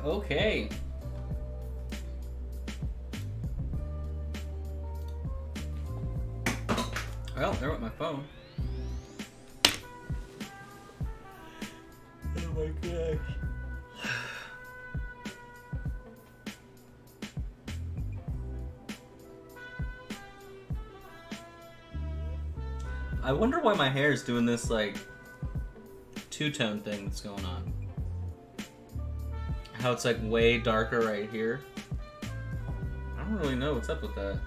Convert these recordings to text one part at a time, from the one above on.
Okay. Well, there went my phone. Oh my gosh. I wonder why my hair is doing this, like, two-tone thing that's going on. How it's, like, way darker right here. I don't really know what's up with that.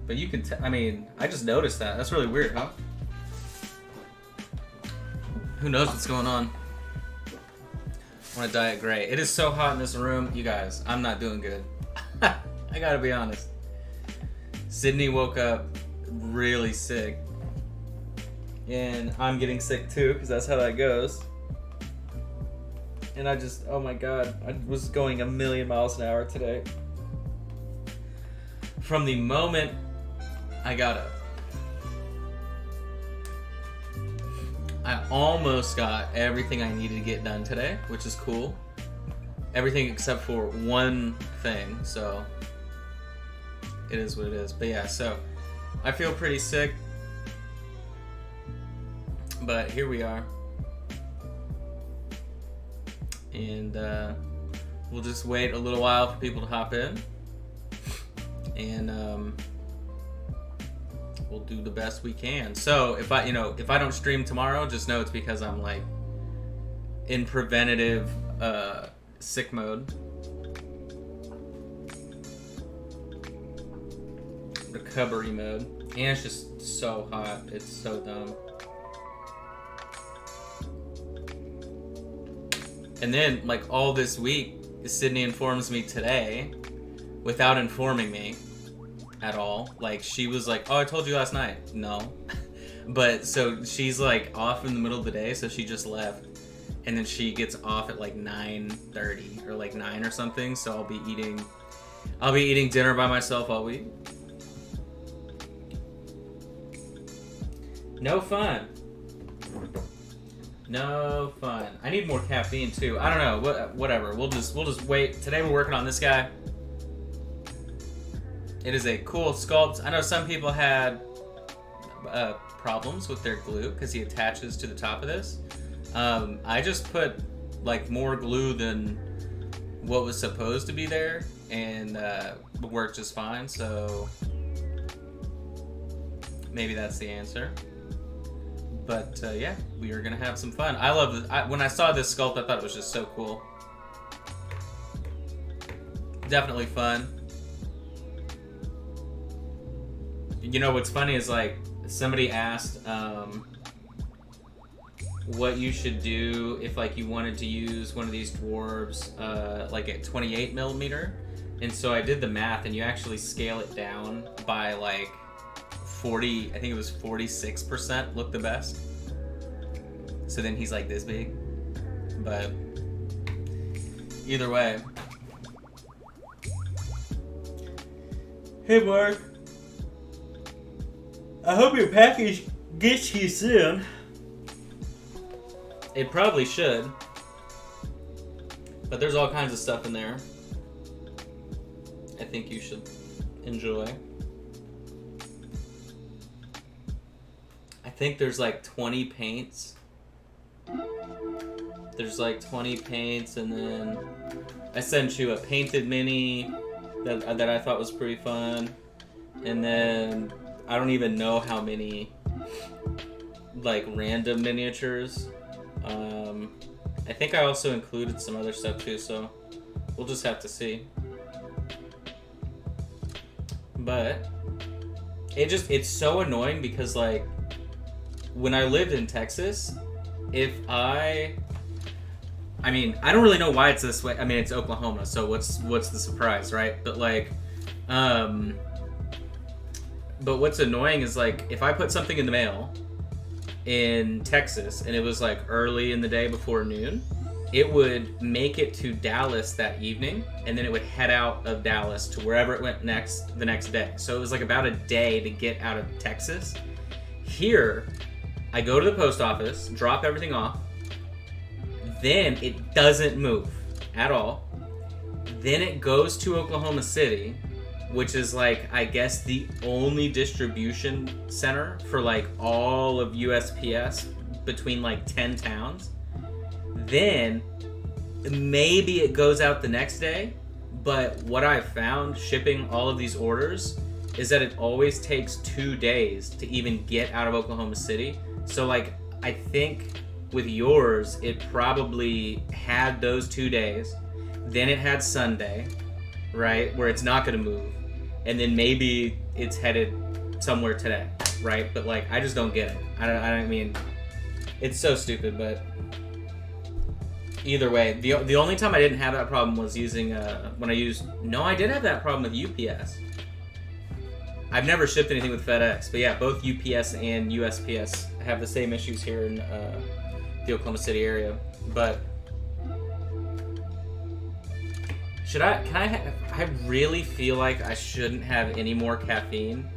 But you can I mean, I just noticed that. That's really weird, huh? Who knows what's going on? I want to dye it gray. It is so hot in this room. You guys, I'm not doing good. I gotta be honest. Sydney woke up really sick. And I'm getting sick too, because that's how that goes. And I just, oh my god, I was going 1,000,000 miles an hour today. From the moment I got up. I almost got everything I needed to get done today, which is cool. Everything except for one thing, so it is what it is. But yeah, so I feel pretty sick, but here we are. And we'll just wait a little while for people to hop in. And we'll do the best we can. So if I don't stream tomorrow, just know it's because I'm like in preventative sick mode. Recovery mode. And it's just so hot. It's so dumb. And then, like, all this week, Sydney informs me today, without informing me at all. Like, she was like, oh, I told you last night. No. But, so, she's, like, off in the middle of the day, so she just left. And then she gets off at, like, 9:30 or, like, 9 or something, so I'll be eating dinner by myself all week. No fun. No fun. I need more caffeine too. I don't know. Whatever. We'll just wait. Today we're working on this guy. It is a cool sculpt. I know some people had problems with their glue because he attaches to the top of this. I just put like more glue than what was supposed to be there, and it worked just fine. So maybe that's the answer. But yeah, we are gonna have some fun. I love it. When I saw this sculpt, I thought it was just so cool. Definitely fun. You know what's funny is like somebody asked what you should do if like you wanted to use one of these dwarves like at 28 millimeter, and so I did the math, and you actually scale it down by like 40, I think it was 46% look the best. So then he's like this big. But either way. Hey Mark. I hope your package gets here soon. It probably should. But there's all kinds of stuff in there I think you should enjoy. I think there's like 20 paints. There's like 20 paints, and then I sent you a painted mini that I thought was pretty fun. And then I don't even know how many like random miniatures. I think I also included some other stuff too, so we'll just have to see. But it's so annoying because like when I lived in Texas, I mean, I don't really know why it's this way. I mean, it's Oklahoma, so what's the surprise, right? But like, but what's annoying is like, if I put something in the mail in Texas and it was like early in the day before noon, it would make it to Dallas that evening, and then it would head out of Dallas to wherever it went the next day. So it was like about a day to get out of Texas. Here, I go to the post office, drop everything off. Then it doesn't move at all. Then it goes to Oklahoma City, which is like, I guess, the only distribution center for like all of USPS between like 10 towns. Then maybe it goes out the next day, but what I've found shipping all of these orders is that it always takes 2 days to even get out of Oklahoma City. So like, I think with yours, it probably had those 2 days, then it had Sunday, right, where it's not gonna move, and then maybe it's headed somewhere today, right? But like, I just don't get it. I don't mean, it's so stupid, but either way, the only time I didn't have that problem was using when I used. No, I did have that problem with UPS. I've never shipped anything with FedEx, but yeah, both UPS and USPS have the same issues here in the Oklahoma City area. But I really feel like I shouldn't have any more caffeine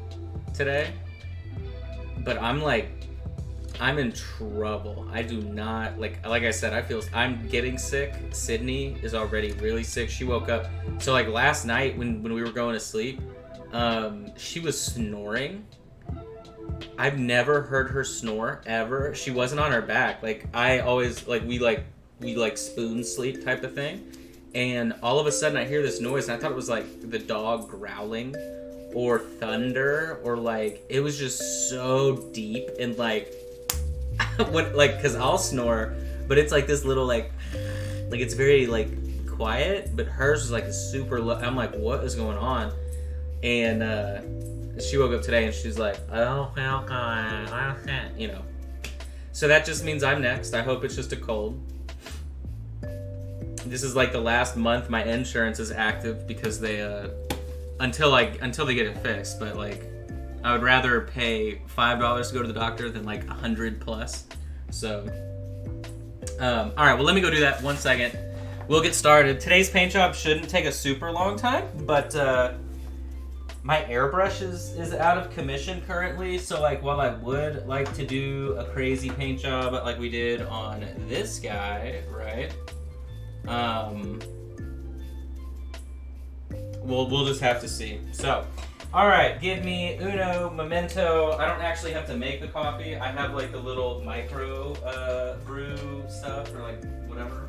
today, but I'm in trouble. I do not, like I said, I'm getting sick. Sydney is already really sick. She woke up, so like last night when we were going to sleep, she was snoring. I've never heard her snore ever. She wasn't on her back. Like, I always, we spoon sleep type of thing. And all of a sudden I hear this noise, and I thought it was like the dog growling or thunder, or like, it was just so deep and like, cause I'll snore, but it's like this little like it's very like quiet, but hers was like super low. I'm like, what is going on? And she woke up today and she's like, I don't feel good, you know. So that just means I'm next. I hope it's just a cold. This is like the last month my insurance is active because they until they get it fixed. But like, I would rather pay $5 to go to the doctor than like $100 plus. So, all right. Well, let me go do that. 1 second. We'll get started. Today's paint job shouldn't take a super long time, but my airbrush is out of commission currently. So like, while I would like to do a crazy paint job like we did on this guy, right? We'll just have to see. So, all right, give me uno momento. I don't actually have to make the coffee. I have like the little micro brew stuff, or like whatever.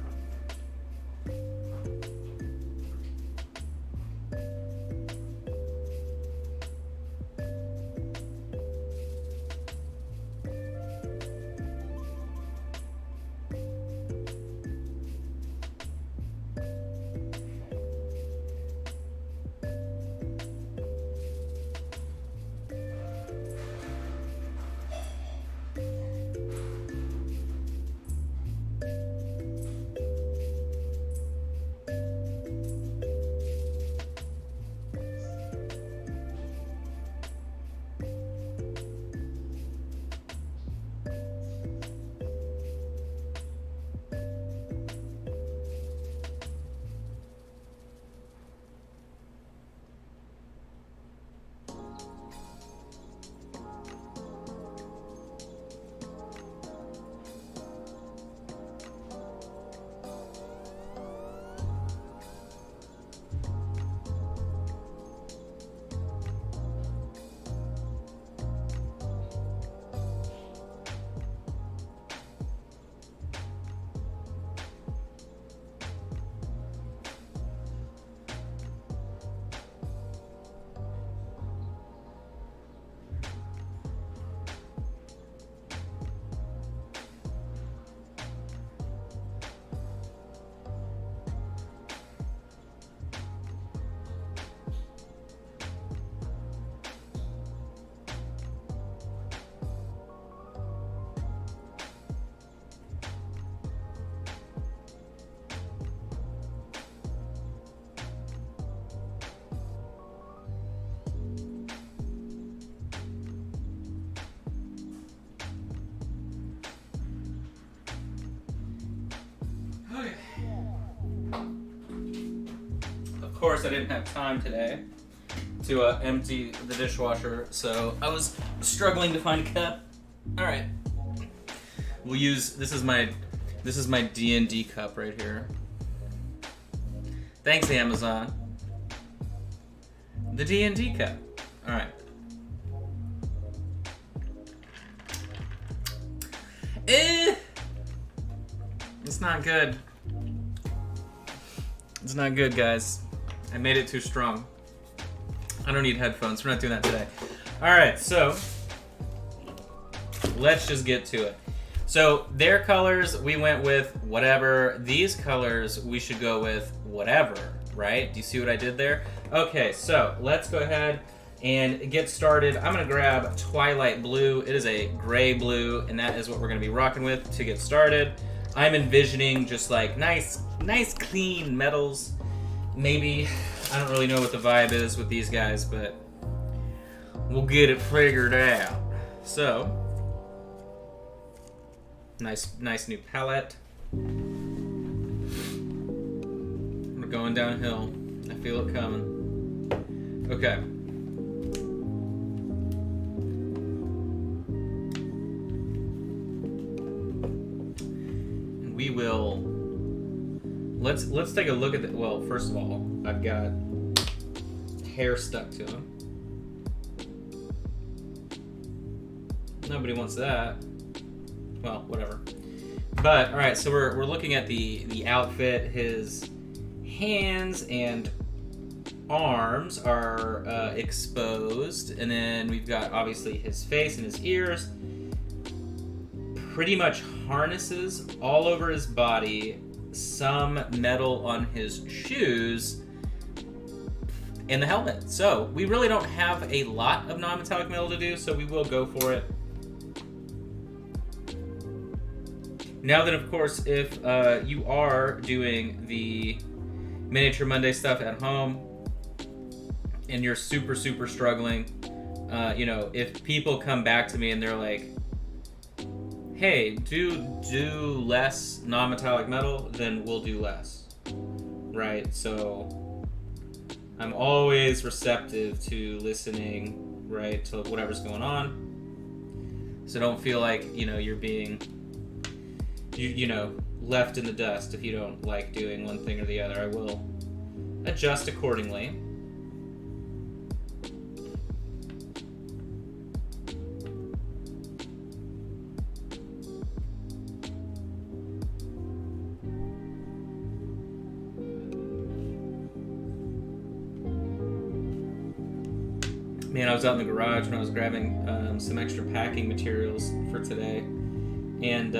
Of course, I didn't have time today to empty the dishwasher, so I was struggling to find a cup. All right, we'll use, this is my This is my D&D cup right here. Thanks, Amazon. The D&D cup. All right. It's not good. It's not good, guys. I made it too strong. I don't need headphones. We're not doing that today. All right, so let's just get to it. So their colors, we went with whatever. These colors, we should go with whatever, right? Do you see what I did there? Okay, so let's go ahead and get started. I'm gonna grab Twilight Blue. It is a gray blue, and that is what we're gonna be rocking with to get started. I'm envisioning just like nice clean metals. Maybe, I don't really know what the vibe is with these guys, but we'll get it figured out. So, nice new palette. We're going downhill. I feel it coming. Okay. We will. Let's take a look at the. Well, first of all, I've got hair stuck to him. Nobody wants that. Well, whatever. But all right, so we're looking at the outfit. His hands and arms are exposed, and then we've got obviously his face and his ears. Pretty much harnesses all over his body, some metal on his shoes, and the helmet. So we really don't have a lot of non-metallic metal to do, so we will go for it. Now then, of course, if you are doing the Miniature Monday stuff at home and you're super struggling, you know, if people come back to me and they're like, hey, do less non-metallic metal, then we'll do less, right? So I'm always receptive to listening, right, to whatever's going on. So don't feel like, you know, you're being, you know, left in the dust if you don't like doing one thing or the other. I will adjust accordingly. Man, I was out in the garage when I was grabbing some extra packing materials for today, and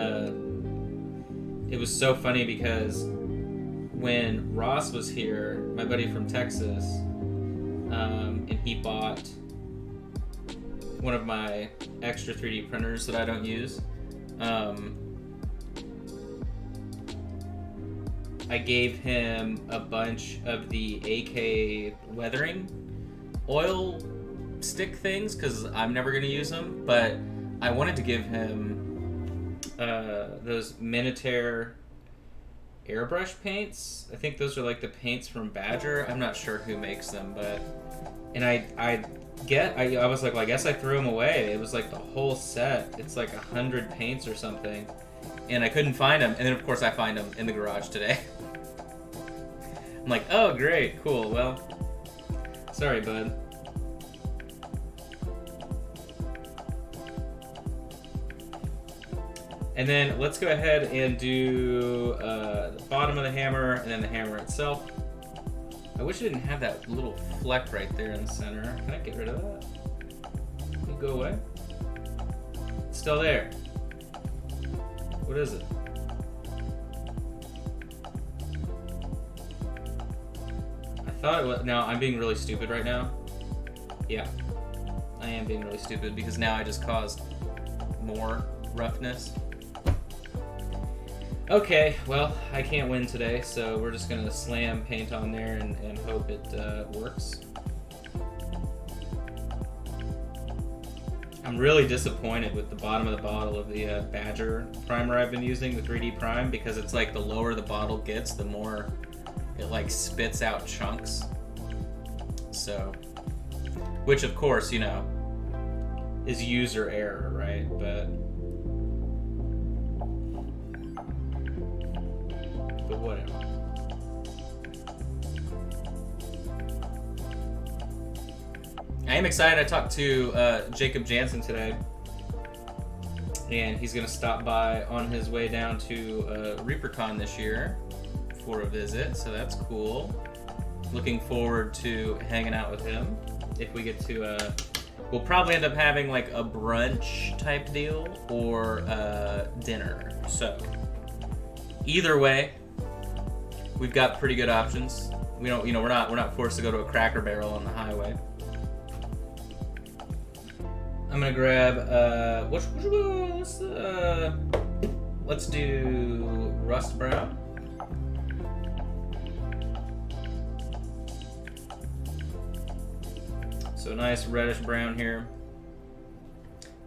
it was so funny because when Ross was here, my buddy from Texas, and he bought one of my extra 3D printers that I don't use. I gave him a bunch of the AK weathering oil stick things because I'm never going to use them, but I wanted to give him those Minotaur airbrush paints. I think those are like the paints from Badger. I'm not sure who makes them, but and I was like, well, I guess I threw them away. It was like the whole set. It's like 100 paints or something, and I couldn't find them. And then of course I find them in the garage today. I'm like, oh great, cool. Well, sorry, bud. And then let's go ahead and do the bottom of the hammer and then the hammer itself. I wish I didn't have that little fleck right there in the center. Can I get rid of that? Can you go away? It's still there. What is it? I thought it was... Now, I'm being really stupid right now. Yeah. I am being really stupid because now I just caused more roughness. Okay, well, I can't win today, so we're just gonna slam paint on there and hope it works. I'm really disappointed with the bottom of the bottle of the Badger primer I've been using, the 3D Prime, because it's like the lower the bottle gets, the more it like spits out chunks. So, which of course, you know, is user error, right? But But whatever. I am excited. I talked to Jacob Jansen today, and he's going to stop by on his way down to ReaperCon this year for a visit, so that's cool. Looking forward to hanging out with him. If we get to, we'll probably end up having like a brunch type deal or dinner. So either way, we've got pretty good options. We don't, we're not forced to go to a Cracker Barrel on the highway. I'm gonna grab let's do Rust Brown. So nice reddish brown here.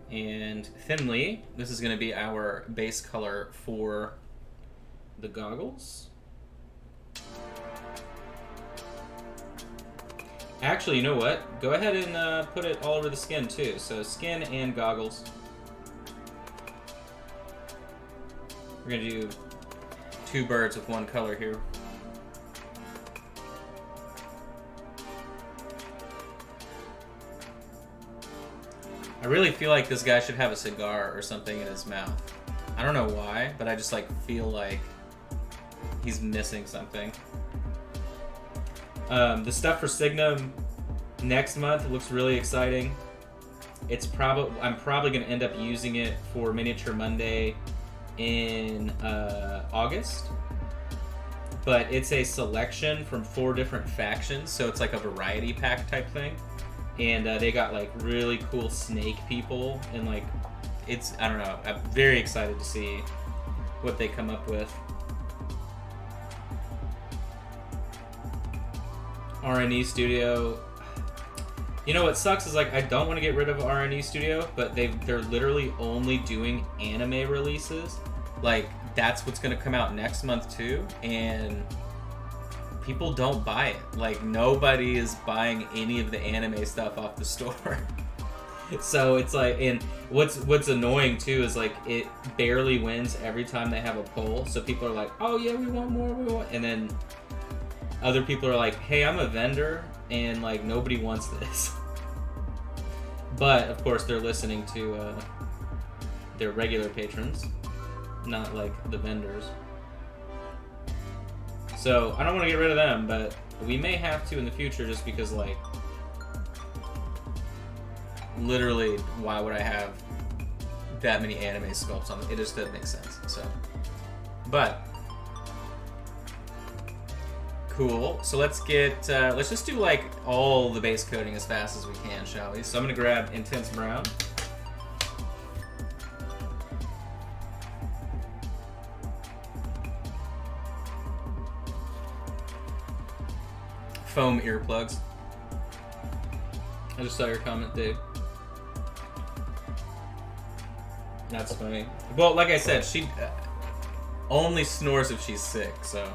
And Thinly, this is gonna be our base color for the goggles. Actually, you know what? Go ahead and put it all over the skin too. So skin and goggles. We're gonna do two birds with one color here. I really feel like this guy should have a cigar or something in his mouth. I don't know why, but I just like feel like he's missing something. The stuff for Signum next month looks really exciting. I'm probably going to end up using it for Miniature Monday in August. But it's a selection from 4 different factions, so it's like a variety pack type thing. And they got like really cool snake people, and like I don't know, I'm very excited to see what they come up with. RNE Studio. You know what sucks is like I don't want to get rid of RNE Studio, but they're literally only doing anime releases. Like that's what's gonna come out next month too, and people don't buy it. Like nobody is buying any of the anime stuff off the store. So it's like, and what's annoying too is like it barely wins every time they have a poll. So people are like, oh yeah, we want more, we want, and then other people are like, hey, I'm a vendor and like nobody wants this. But of course they're listening to their regular patrons, not like the vendors. So I don't want to get rid of them, but we may have to in the future just because like literally why would I have that many anime sculpts on them? It just doesn't make sense. So, but cool. So let's just do like all the base coating as fast as we can, shall we? So I'm gonna grab Intense Brown. Foam earplugs. I just saw your comment, Dave. That's funny. Well, like I said, she only snores if she's sick, so.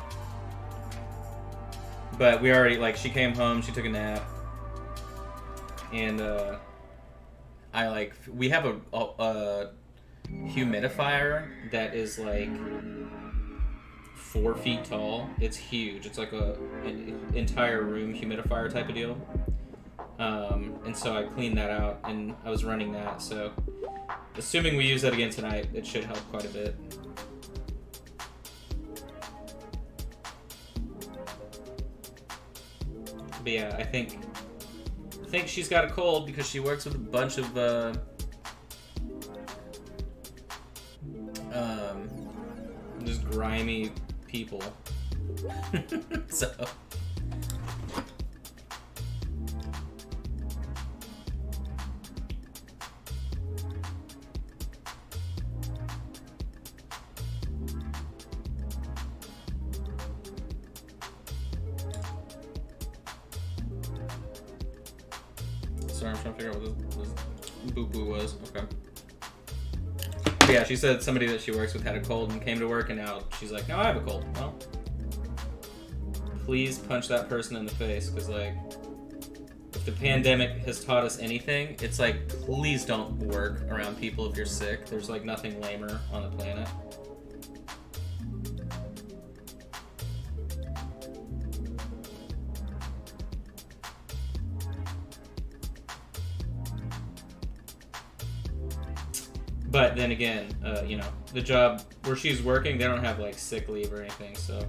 But we already, like, she came home, she took a nap, and we have a humidifier that is like 4 feet tall. It's huge. It's like an entire room humidifier type of deal. And so I cleaned that out, and I was running that. So, assuming we use that again tonight, it should help quite a bit. But yeah, I think she's got a cold because she works with a bunch of just grimy people. So sorry, I'm trying to figure out what this boo-boo was. Okay. But yeah, she said somebody that she works with had a cold and came to work, and now she's like, no, I have a cold. Well, please punch that person in the face, because, like, if the pandemic has taught us anything, it's like, please don't work around people if you're sick. There's, like, nothing lamer on the planet. But then again, you know, the job where she's working, they don't have like sick leave or anything, so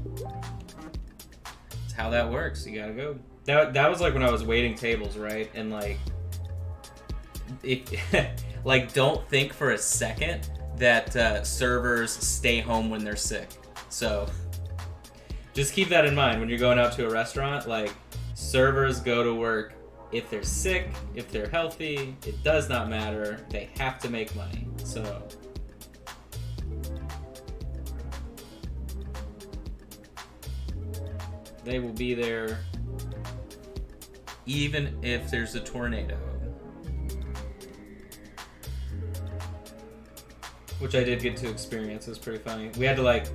it's how that works. You gotta go. That was like when I was waiting tables, right? And like, like don't think for a second that servers stay home when they're sick. So just keep that in mind when you're going out to a restaurant. Like, servers go to work if they're sick, if they're healthy. It does not matter. They have to make money. So they will be there even if there's a tornado. Which I did get to experience. It was pretty funny. We had to like,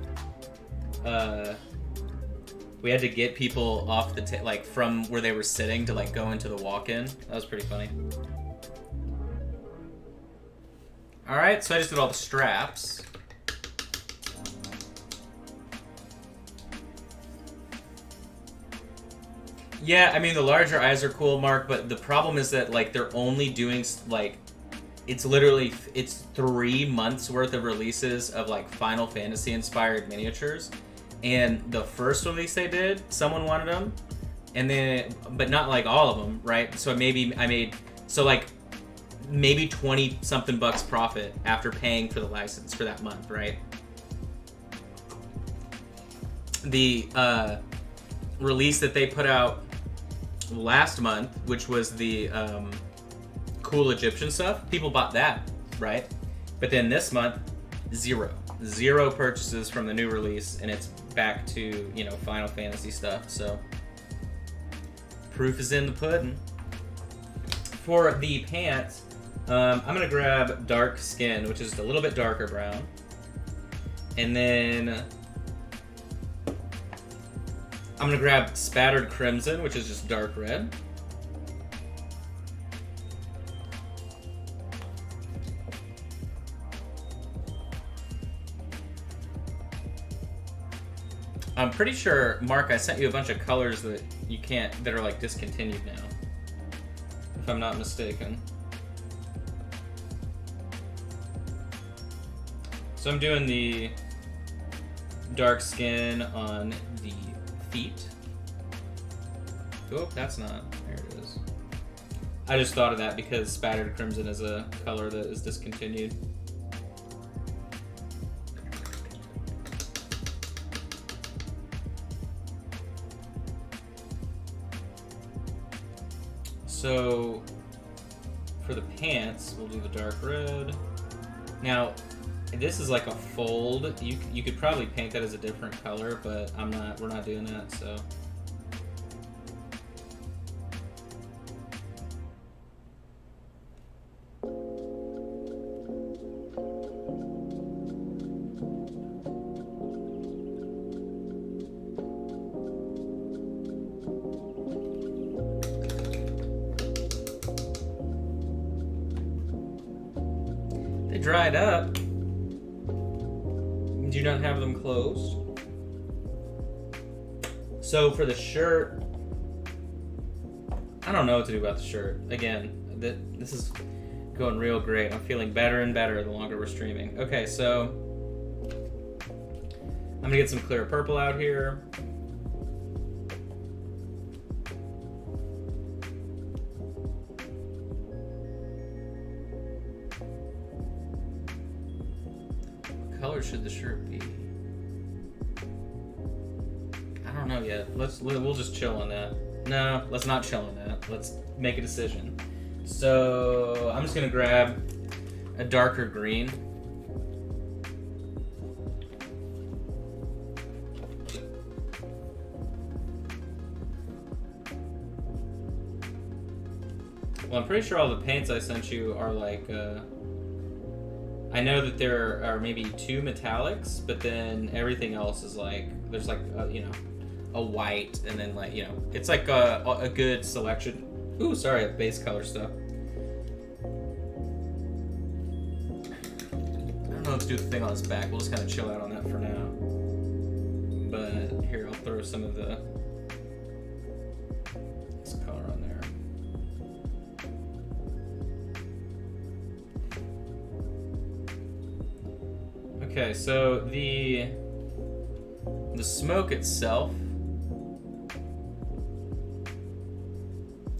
we had to get people off the like from where they were sitting to like go into the walk-in. That was pretty funny. All right, so I just did all the straps. Yeah, I mean the larger eyes are cool, Mark, but the problem is that like they're only doing like, it's 3 months worth of releases of like Final Fantasy inspired miniatures. And the first release they did, someone wanted them, and then, but not like all of them, right? So maybe I made, so like maybe 20 something bucks profit after paying for the license for that month, right? The release that they put out last month, which was the cool Egyptian stuff, people bought that, right? But then this month, zero purchases from the new release, and it's back to, you know, Final Fantasy stuff. So proof is in the pudding. For the pants, I'm gonna grab Dark Skin, which is a little bit darker brown, and then I'm gonna grab Spattered Crimson, which is just dark red. I'm pretty sure, Mark, I sent you a bunch of colors that you can't, that are like discontinued now, if I'm not mistaken. So I'm doing the dark skin on the feet. Oh, that's not, there it is. I just thought of that because Spattered Crimson is a color that is discontinued. So for the pants, we'll do the dark red. Now, this is like a fold. You could probably paint that as a different color, but we're not doing that, so. They dried up. Do not have them closed. So for the shirt, I don't know what to do about the shirt. Again, this is going real great. I'm feeling better and better the longer we're streaming. Okay, so I'm gonna get some clear purple out here. What color should the shirt be? I don't know yet. We'll just chill on that. No, let's not chill on that. Let's make a decision. So I'm just gonna grab a darker green. Well, I'm pretty sure all the paints I sent you are like, I know that there are maybe 2 metallics, but then everything else is like, there's like, you know, a white, and then like, you know, it's like a good selection. Ooh, sorry, base color stuff. I don't know what to do with the thing on his back. We'll just kind of chill out on that for now. But here, I'll throw some of this color on there. Okay, so the smoke itself,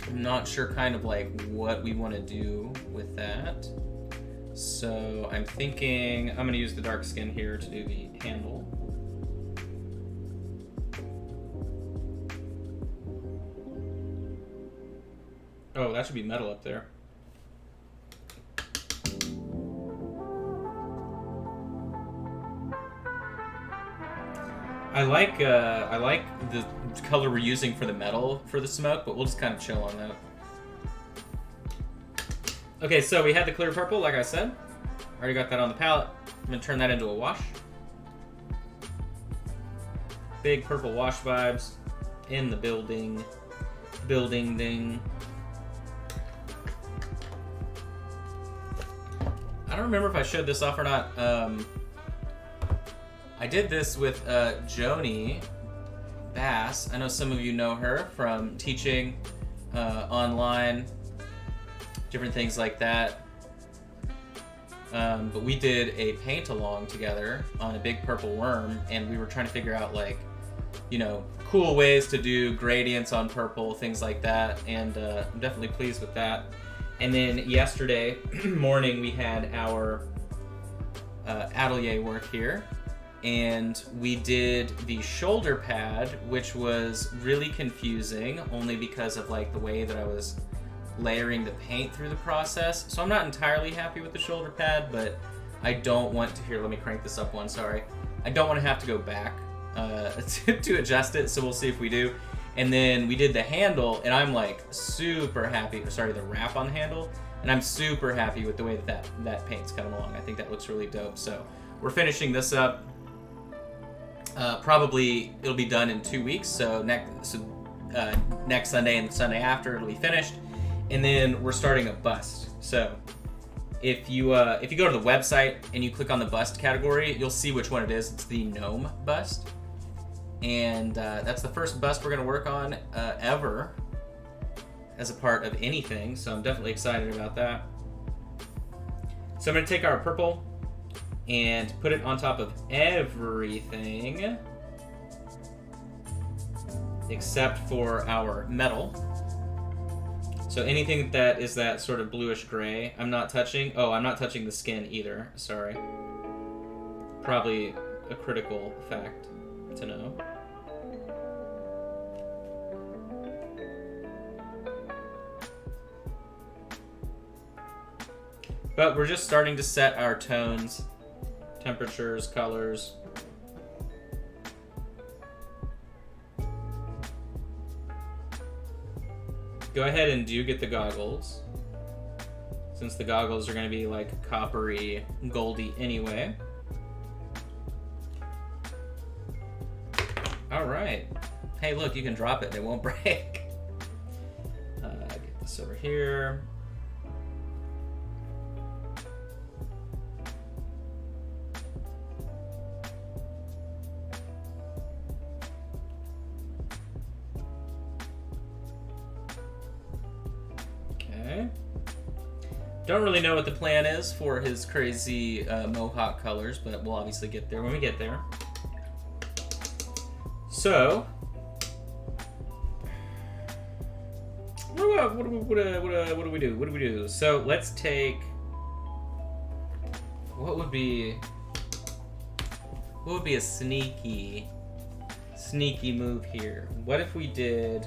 I'm not sure kind of like what we want to do with that. So I'm thinking I'm going to use the dark skin here to do the handle. Oh, that should be metal up there. I like the color we're using for the metal for the smoke, but we'll just kind of chill on that. Okay, so we had the clear purple, like I said. Already got that on the palette. I'm gonna turn that into a wash. Big purple wash vibes in the building. Building ding. I don't remember if I showed this off or not. I did this with Joni Bass. I know some of you know her from teaching online, different things like that. But we did a paint along together on a big purple worm, and we were trying to figure out, like, you know, cool ways to do gradients on purple, things like that, and I'm definitely pleased with that. And then yesterday morning we had our atelier work here, and we did the shoulder pad, which was really confusing only because of like the way that I was layering the paint through the process. So I'm not entirely happy with the shoulder pad, but I don't want to, here, let me crank this up one, sorry. I don't want to have to go back to adjust it, so we'll see if we do. And then we did the handle, and I'm like super happy, sorry, the wrap on the handle, and I'm super happy with the way that paint's coming along. I think that looks really dope. So we're finishing this up. Probably it'll be done in 2 weeks, so next Sunday and the Sunday after it'll be finished. And then we're starting a bust. So if you go to the website and you click on the bust category, you'll see which one it is. It's the gnome bust. And that's the first bust we're going to work on ever as a part of anything. So I'm definitely excited about that. So I'm going to take our purple and put it on top of everything except for our metal. So anything that is that sort of bluish gray, I'm not touching. Oh, I'm not touching the skin either. Sorry. Probably a critical fact to know. But we're just starting to set our tones, temperatures, colors. Go ahead and do get the goggles, since the goggles are going to be like coppery, goldy anyway. All right. Hey, look, you can drop it. It won't break. Get this over here. Okay. Don't really know what the plan is for his crazy mohawk colors, but we'll obviously get there when we get there. So, what do we do? What do we do? So let's take. What would be a sneaky move here? What if we did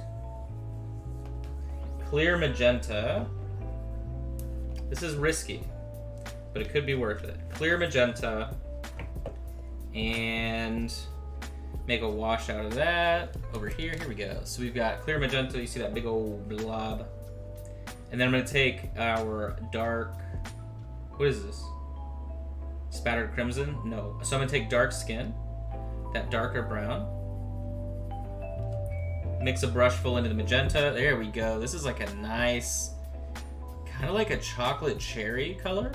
clear magenta? This is risky, but it could be worth it. Clear magenta and make a wash out of that over here. Here we go. So we've got clear magenta. You see that big old blob. And then I'm going to take our dark, what is this? Spattered crimson? No. So I'm going to take dark skin, that darker brown. Mix a brush full into the magenta. There we go. This is like a nice, kind of like a chocolate cherry color.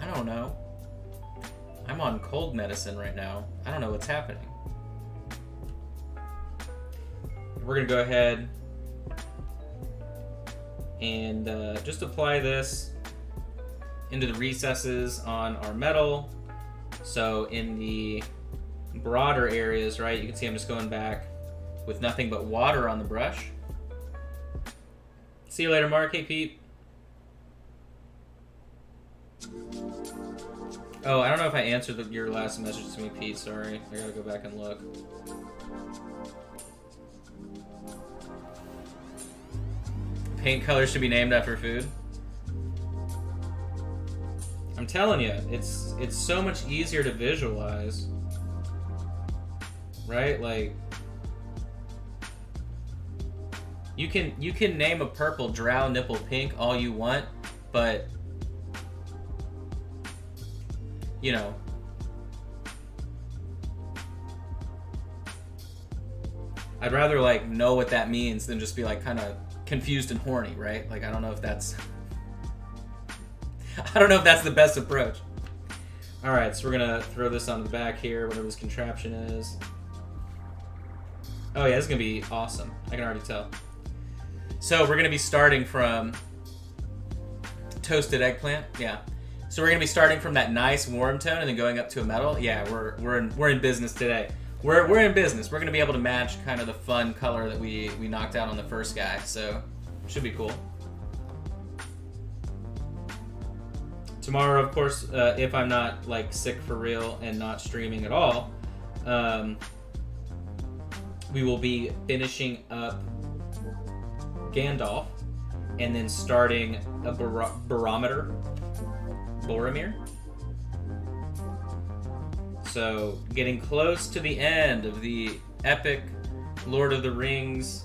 I don't know. I'm on cold medicine right now. I don't know what's happening. We're going to go ahead and just apply this into the recesses on our metal. So in the broader areas, right, you can see I'm just going back with nothing but water on the brush. See you later, Mark. Hey, Pete. Oh, I don't know if I answered your last message to me, Pete. Sorry. I gotta go back and look. Paint colors should be named after food. I'm telling you, it's so much easier to visualize. Right? Like, you can name a purple drow nipple pink all you want, but you know, I'd rather like know what that means than just be like kind of confused and horny, right? Like, I don't know if that's the best approach. All right, so we're gonna throw this on the back here, whatever this contraption is. Oh yeah, this is gonna be awesome. I can already tell. So we're gonna be starting from toasted eggplant, yeah. So we're gonna be starting from that nice warm tone and then going up to a metal. Yeah, we're in business today. We're in business. We're gonna be able to match kind of the fun color that we knocked out on the first guy. So should be cool. Tomorrow, of course, if I'm not like sick for real and not streaming at all, we will be finishing up Gandalf and then starting a Boromir. So getting close to the end of the epic Lord of the Rings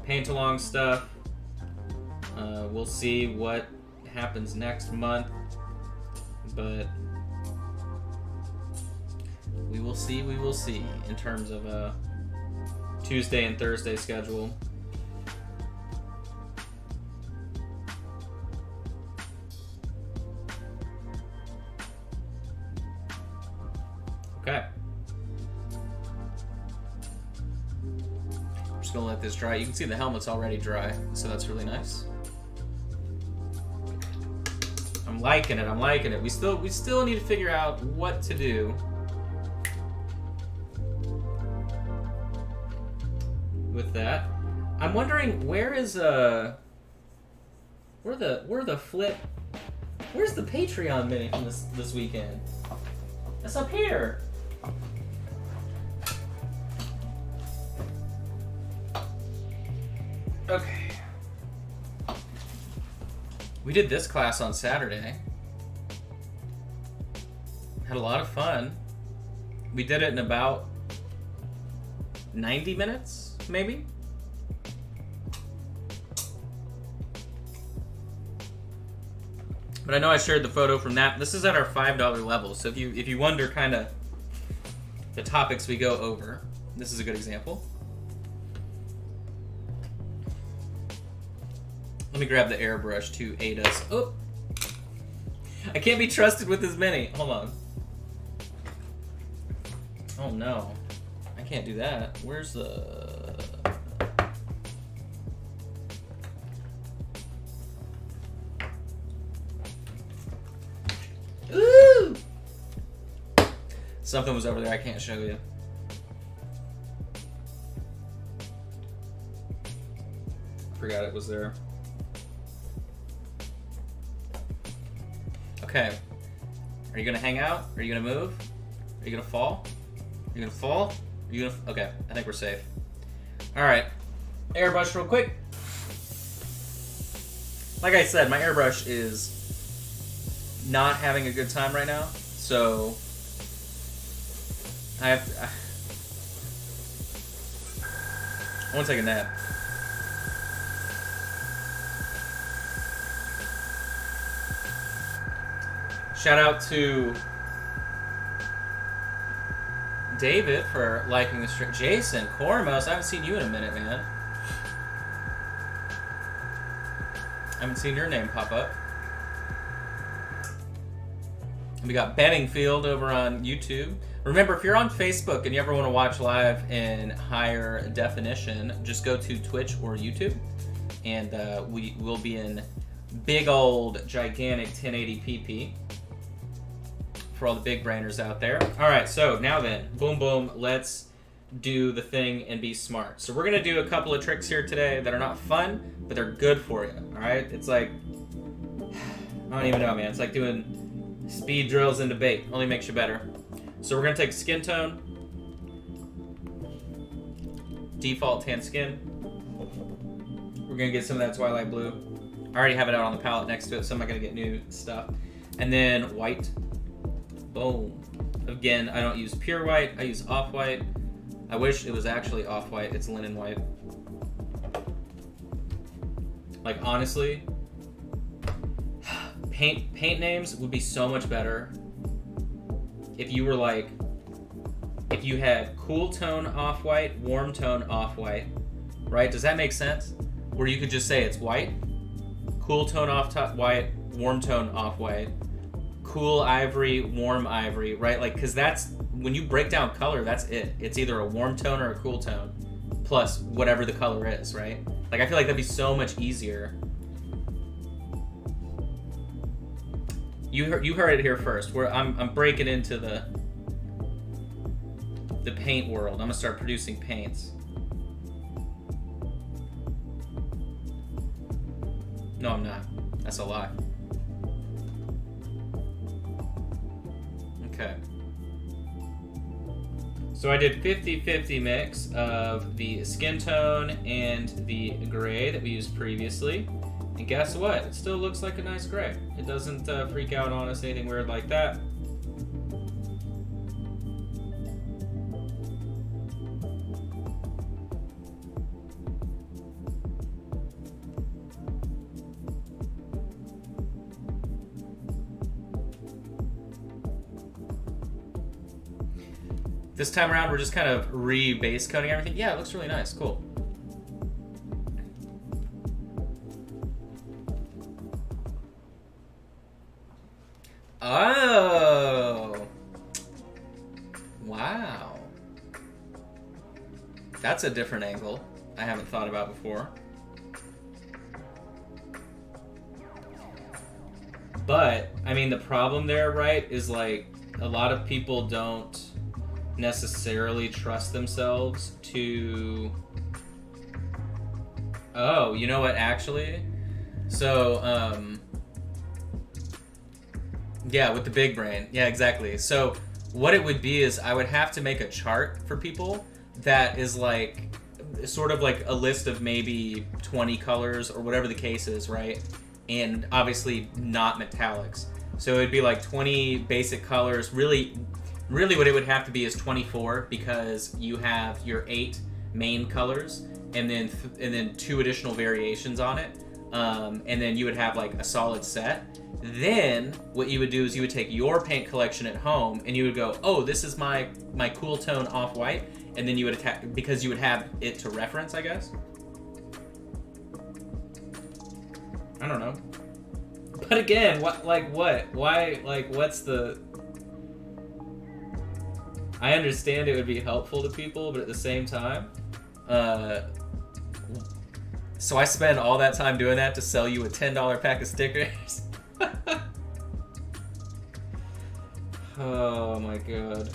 paint-along stuff. We'll see what happens next month, but we will see in terms of a Tuesday and Thursday schedule. Okay. I'm just gonna let this dry. You can see the helmet's already dry, so that's really nice. I'm liking it. We still need to figure out what to do with that. I'm wondering where's the Patreon mini from this weekend? It's up here. Okay. We did this class on Saturday. Had a lot of fun. We did it in about 90 minutes, maybe? But I know I shared the photo from that. This is at our $5 level, so if you wonder kind of the topics we go over, this is a good example. Let me grab the airbrush to aid us. Oh! I can't be trusted with this many. Hold on. Oh no. I can't do that. Where's the... Ooh! Something was over there I can't show you. Forgot it was there. Okay. Are you gonna hang out? Are you gonna move? Are you gonna fall? Are you gonna fall? Are you gonna... Okay, I think we're safe. Alright. Airbrush real quick. Like I said, my airbrush is not having a good time right now, so I have to... I want to take a nap. Shout out to David for liking the stream. Jason, Cormos, I haven't seen you in a minute, man. I haven't seen your name pop up. We got Benningfield over on YouTube. Remember, if you're on Facebook and you ever want to watch live in higher definition, just go to Twitch or YouTube, and we will be in big old gigantic 1080p for all the big brainers out there. All right, so now then, boom, boom, let's do the thing and be smart. So we're going to do a couple of tricks here today that are not fun, but they're good for you, all right? It's like, I don't even know, man. It's like doing speed drills in debate. Only makes you better. So we're going to take skin tone, default tan skin. We're going to get some of that Twilight Blue. I already have it out on the palette next to it, so I'm not going to get new stuff. And then white. Boom. Again, I don't use pure white. I use off-white. I wish it was actually off-white. It's linen white. Like, honestly, paint names would be so much better if you were like, if you had cool tone off-white, warm tone off-white, right? Does that make sense? Where you could just say it's white, cool tone off-white, warm tone off-white, cool ivory, warm ivory, right? Like, because that's, when you break down color, that's it. It's either a warm tone or a cool tone, plus whatever the color is, right? Like, I feel like that'd be so much easier. You heard it here first. Where I'm breaking into the paint world. I'm gonna start producing paints. No, I'm not. That's a lie. Okay. So I did 50-50 mix of the skin tone and the gray that we used previously. And guess what? It still looks like a nice gray. It doesn't freak out on us, anything weird like that. This time around, we're just kind of re-base coating everything. Yeah, it looks really nice. Cool. Oh. Wow. That's a different angle I haven't thought about before. But, I mean, the problem there, right, is like a lot of people don't necessarily trust themselves to... Oh, you know what, actually? So, yeah, with the big brain. Yeah, exactly. So what it would be is I would have to make a chart for people that is like sort of like a list of maybe 20 colors or whatever the case is, right? And obviously not metallics. So it'd be like 20 basic colors. Really what it would have to be is 24 because you have your 8 main colors and then 2 additional variations on it. And then you would have like a solid set. Then what you would do is you would take your paint collection at home and you would go, oh, this is my cool tone off-white, and then you would attack because you would have it to reference, I guess. I don't know. But again, what? Why, like, what's the... I understand it would be helpful to people, but at the same time, so I spend all that time doing that to sell you a $10 pack of stickers? Oh my god.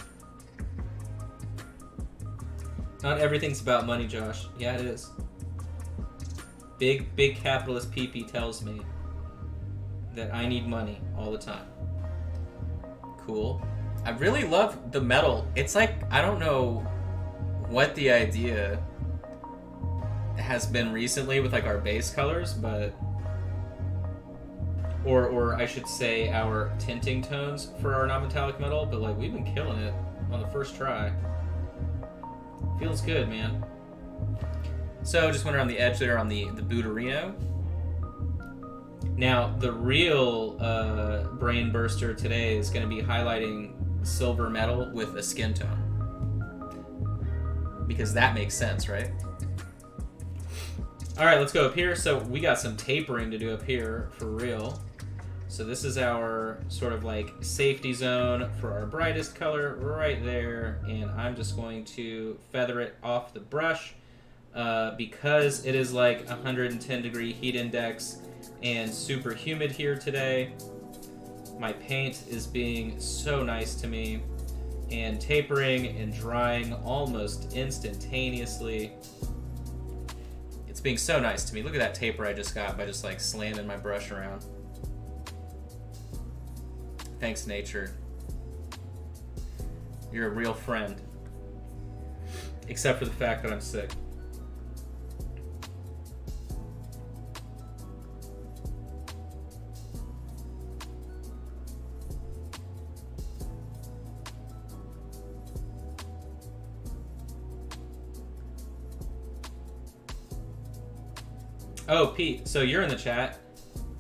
Not everything's about money, Josh. Yeah, it is. Big capitalist PP tells me that I need money all the time. Cool. I really love the metal. It's like, I don't know what the idea has been recently with like our base colors, but or I should say our tinting tones for our non-metallic metal, but like we've been killing it on the first try. Feels good, man. So just went around the edge there on the Buterino. Now the real brain burster today is going to be highlighting silver metal with a skin tone, because that makes sense, right? All right, let's go up here. So we got some tapering to do up here for real. So this is our sort of like safety zone for our brightest color right there. And I'm just going to feather it off the brush because it is like 110 degree heat index and super humid here today. my paint is being so nice to me and tapering and drying almost instantaneously. It's being so nice to me. Look at that taper I just got by just like slamming my brush around. Thanks, nature. You're a real friend. Except for the fact that I'm sick. Oh, Pete, so you're in the chat.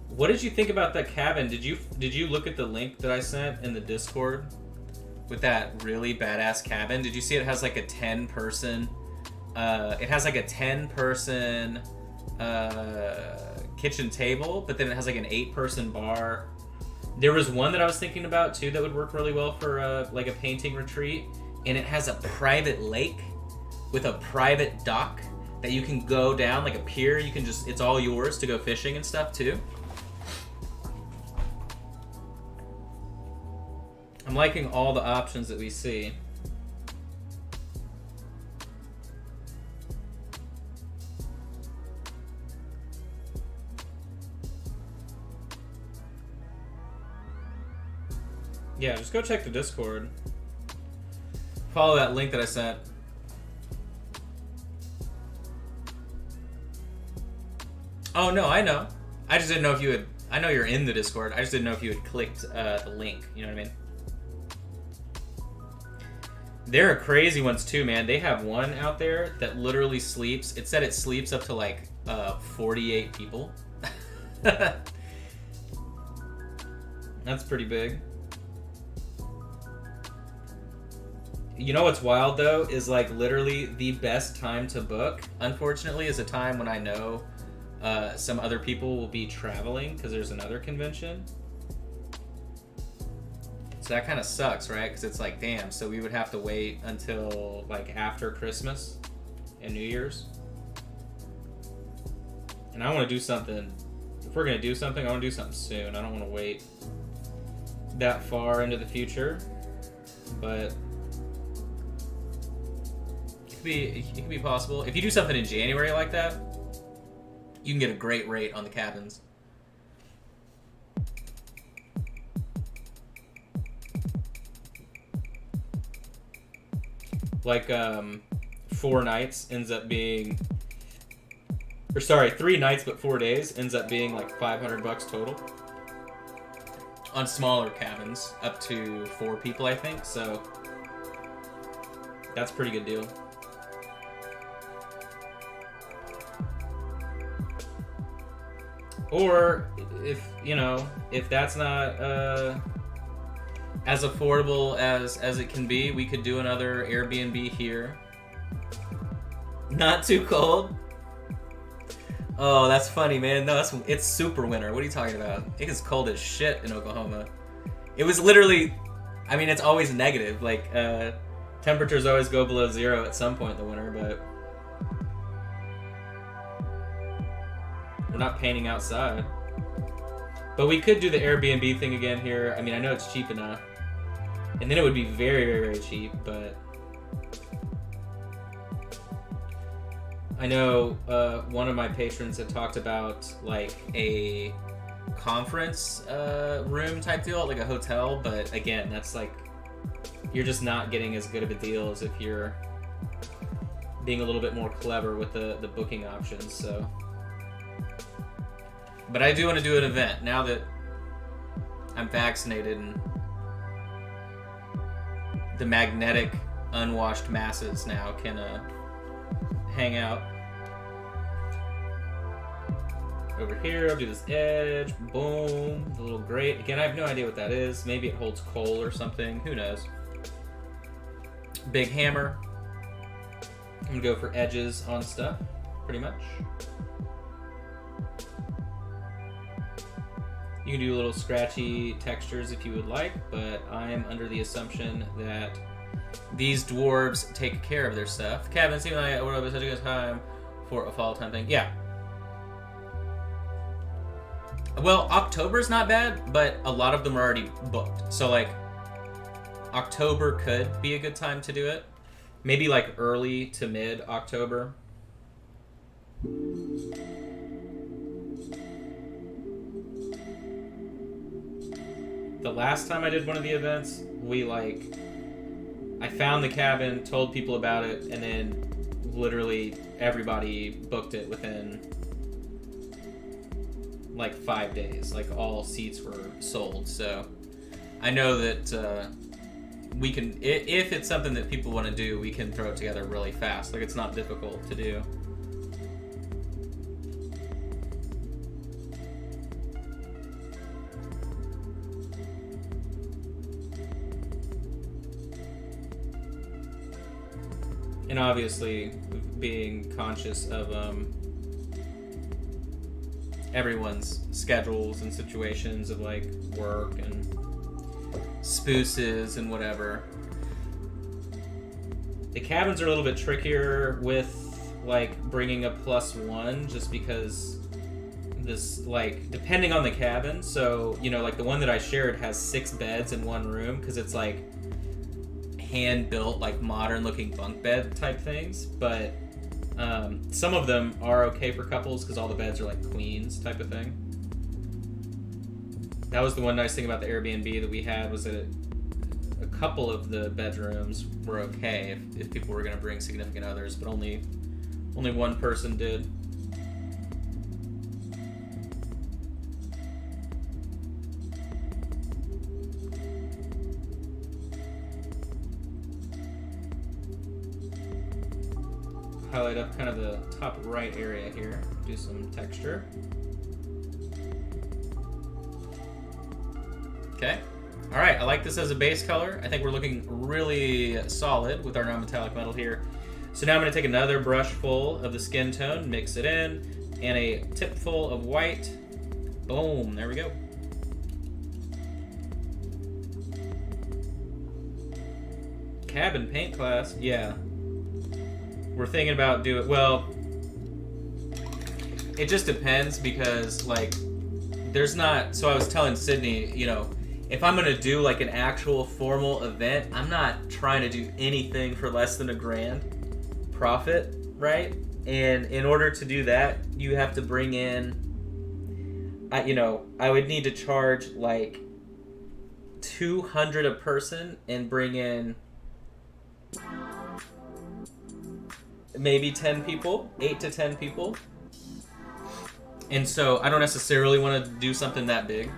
What did you think about that cabin? Did you look at the link that I sent in the Discord with that really badass cabin? Did you see it has like a 10-person it has like a 10-person kitchen table, but then it has like an 8-person bar. There was one that I was thinking about too that would work really well for like a painting retreat, and it has a private lake with a private dock that you can go down, like a pier. You can just, it's all yours to go fishing and stuff too. I'm liking all the options that we see. Yeah, just go check the Discord. Follow that link that I sent. Oh, no, I know. I just didn't know if you had... I know you're in the Discord. I just didn't know if you had clicked the link. You know what I mean? There are crazy ones, too, man. They have one out there that literally sleeps... It said it sleeps up to, like, 48 people. That's pretty big. You know what's wild, though, is, like, literally the best time to book, unfortunately, is a time when I know... some other people will be traveling because there's another convention. So that kind of sucks, right? Because it's like, damn, so we would have to wait until like after Christmas and New Year's. And I want to do something. If we're going to do something, I want to do something soon. I don't want to wait that far into the future. But it could be possible. If you do something in January like that, you can get a great rate on the cabins. Like, 4 nights ends up being... Or sorry, 3 nights but 4 days ends up being like $500 total. On smaller cabins, up to 4 people, I think, so... That's a pretty good deal. Or, if, you know, if that's not as affordable as it can be, we could do another Airbnb here. Not too cold? Oh, that's funny, man. No, it's super winter. What are you talking about? It is cold as shit in Oklahoma. It was literally, I mean, it's always negative. Like, temperatures always go below 0 at some point in the winter, but... We're not painting outside. But we could do the Airbnb thing again here. I mean, I know it's cheap enough. And then it would be very, very, very cheap, but... I know one of my patrons had talked about, like, a conference room type deal, like a hotel, but again, that's like... You're just not getting as good of a deal as if you're being a little bit more clever with the booking options, so... But I do want to do an event now that I'm vaccinated and the magnetic unwashed masses now can hang out. Over here, I'll do this edge, boom, the little grate. Again, I have no idea what that is. Maybe it holds coal or something, who knows. Big hammer. I'm gonna go for edges on stuff, pretty much. You can do little scratchy textures if you would like, but I am under the assumption that these dwarves take care of their stuff. Kevin, seems like we're over such a good time for a fall time thing. Yeah. Well, October's not bad, but a lot of them are already booked. So like October could be a good time to do it. Maybe like early to mid October. The last time I did one of the events, I found the cabin, told people about it, and then literally everybody booked it within like 5 days. Like all seats were sold. So I know that we can, if it's something that people want to do, we can throw it together really fast. Like it's not difficult to do. And obviously, being conscious of everyone's schedules and situations of like work and spooses and whatever. The cabins are a little bit trickier with like bringing a +1, just because this, like, depending on the cabin. So, you know, like the one that I shared has 6 beds in one room because it's like hand built, like modern looking bunk bed type things, but some of them are okay for couples because all the beds are like queens type of thing. That was the one nice thing about the Airbnb that we had, was that a couple of the bedrooms were okay if people were going to bring significant others, but only one person did. Highlight up kind of the top right area here. Do some texture. Okay. All right, I like this as a base color. I think we're looking really solid with our non-metallic metal here. So now I'm going to take another brush full of the skin tone, mix it in, and a tip full of white. Boom, there we go. Cabin paint class, yeah. We're thinking about doing, well, it just depends because, like, there's not, so I was telling Sydney, you know, if I'm gonna do like an actual formal event, I'm not trying to do anything for less than $1,000 profit, right? And in order to do that, you have to bring in, I would need to charge like $200 a person and bring in maybe 10 people, 8 to 10 people. And so I don't necessarily want to do something that big.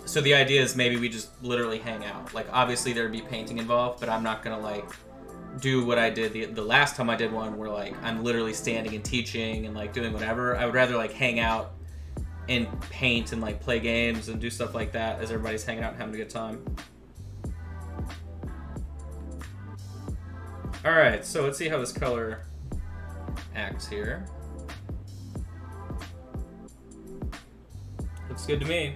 So the idea is maybe we just literally hang out. Like, obviously there'd be painting involved, but I'm not gonna like do what I did the last time I did one where like I'm literally standing and teaching and like doing whatever. I would rather like hang out and paint and like play games and do stuff like that as everybody's hanging out and having a good time. Alright, so let's see how this color acts here. Looks good to me.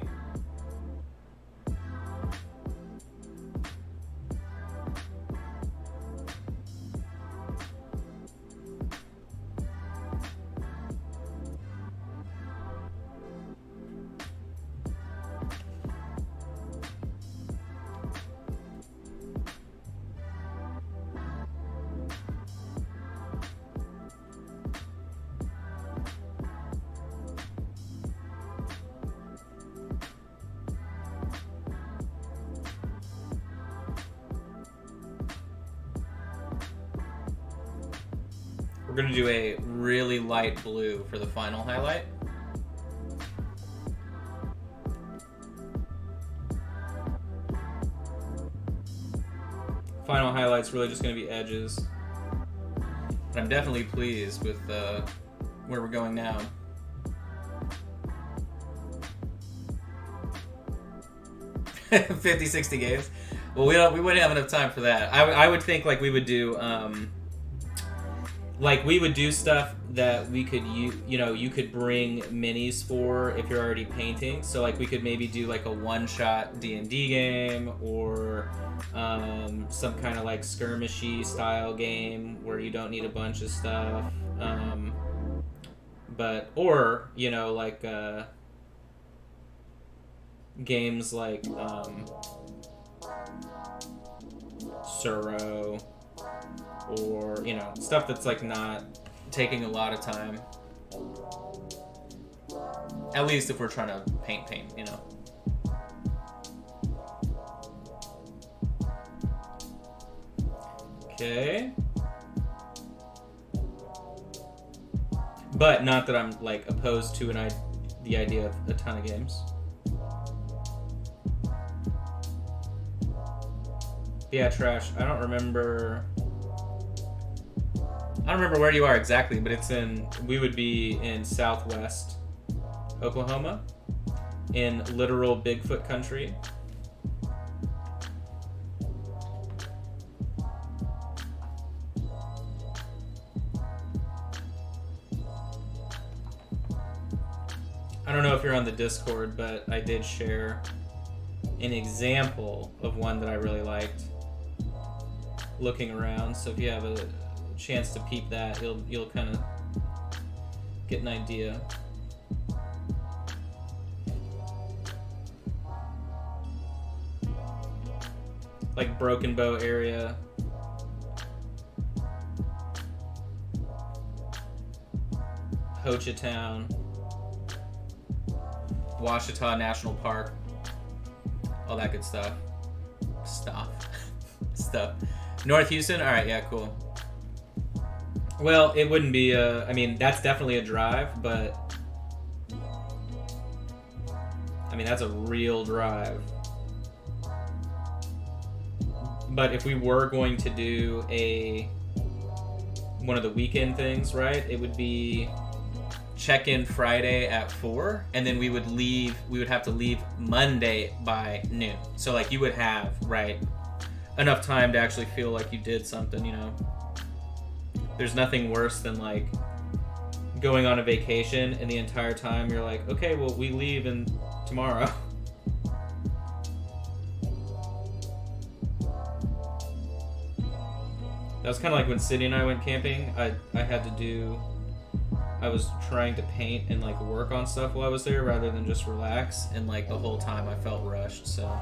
We're going to do a really light blue for the final highlight. Final highlight's really just going to be edges. But I'm definitely pleased with where we're going now. $50-60 games. Well, we wouldn't have enough time for that. I would think like we would do stuff that we could you could bring minis for if you're already painting. So like we could maybe do like a one-shot D&D game, or some kind of like skirmishy style game where you don't need a bunch of stuff. But or you know like games like Suro, or you know stuff that's like not taking a lot of time. At least if we're trying to paint, you know. Okay. But not that I'm like opposed to the idea of a ton of games. Yeah, Trash. I don't remember where you are exactly, but we would be in Southwest Oklahoma, in literal Bigfoot country. I don't know if you're on the Discord, but I did share an example of one that I really liked looking around. So if you have a chance to peep that, you'll kind of get an idea. Like Broken Bow area. Hochatown. Ouachita National Park. All that good stuff. Stuff. North Houston? Alright, yeah, cool. Well, it wouldn't be I mean, that's definitely a drive, but I mean, that's a real drive. But if we were going to do one of the weekend things, right, it would be check-in Friday at 4, and then we would have to leave Monday by noon. So like you would have, right, enough time to actually feel like you did something, you know. There's nothing worse than like going on a vacation and the entire time you're like, okay, well, we leave tomorrow. That was kind of like when Sydney and I went camping. I was trying to paint and like work on stuff while I was there rather than just relax, and like the whole time I felt rushed, so.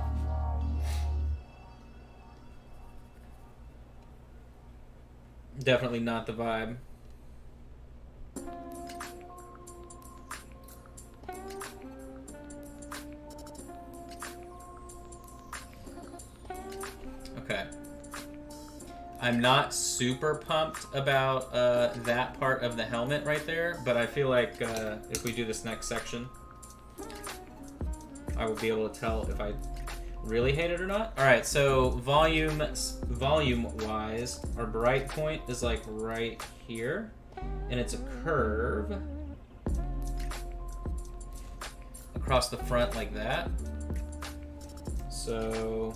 Definitely not the vibe. Okay. I'm not super pumped about that part of the helmet right there, but I feel like if we do this next section, I will be able to tell if I really hate it or not. All right, so volume-wise, our bright point is like right here, and it's a curve across the front like that. So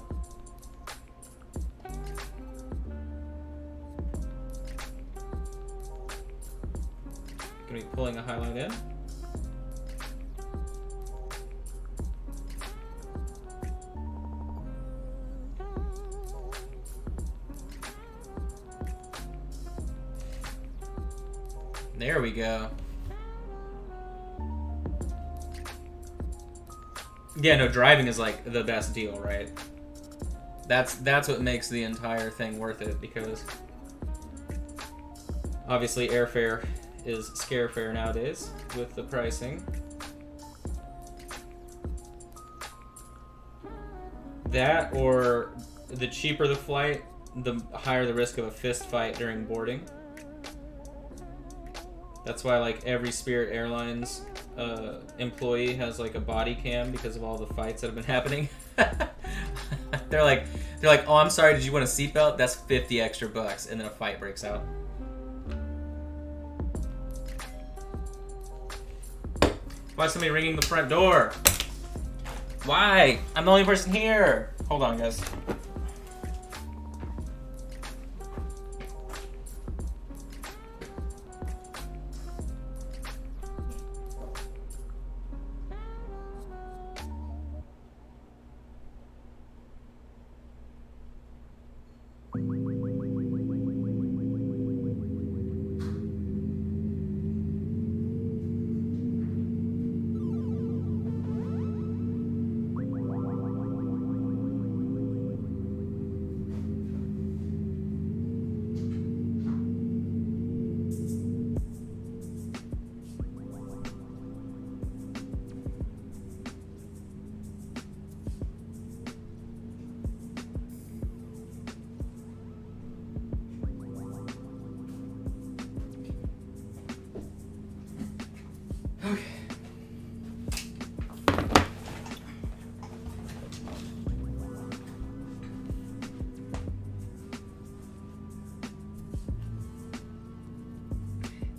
gonna be pulling a highlight in. There we go. Yeah, no, driving is like the best deal, right? That's what makes the entire thing worth it, because obviously airfare is scarefare nowadays with the pricing. That, or the cheaper the flight, the higher the risk of a fist fight during boarding. That's why like every Spirit Airlines employee has like a body cam because of all the fights that have been happening. They're like, oh, I'm sorry, did you want a seatbelt? That's 50 extra bucks, and then a fight breaks out. Why is somebody ringing the front door? Why? I'm the only person here. Hold on, guys.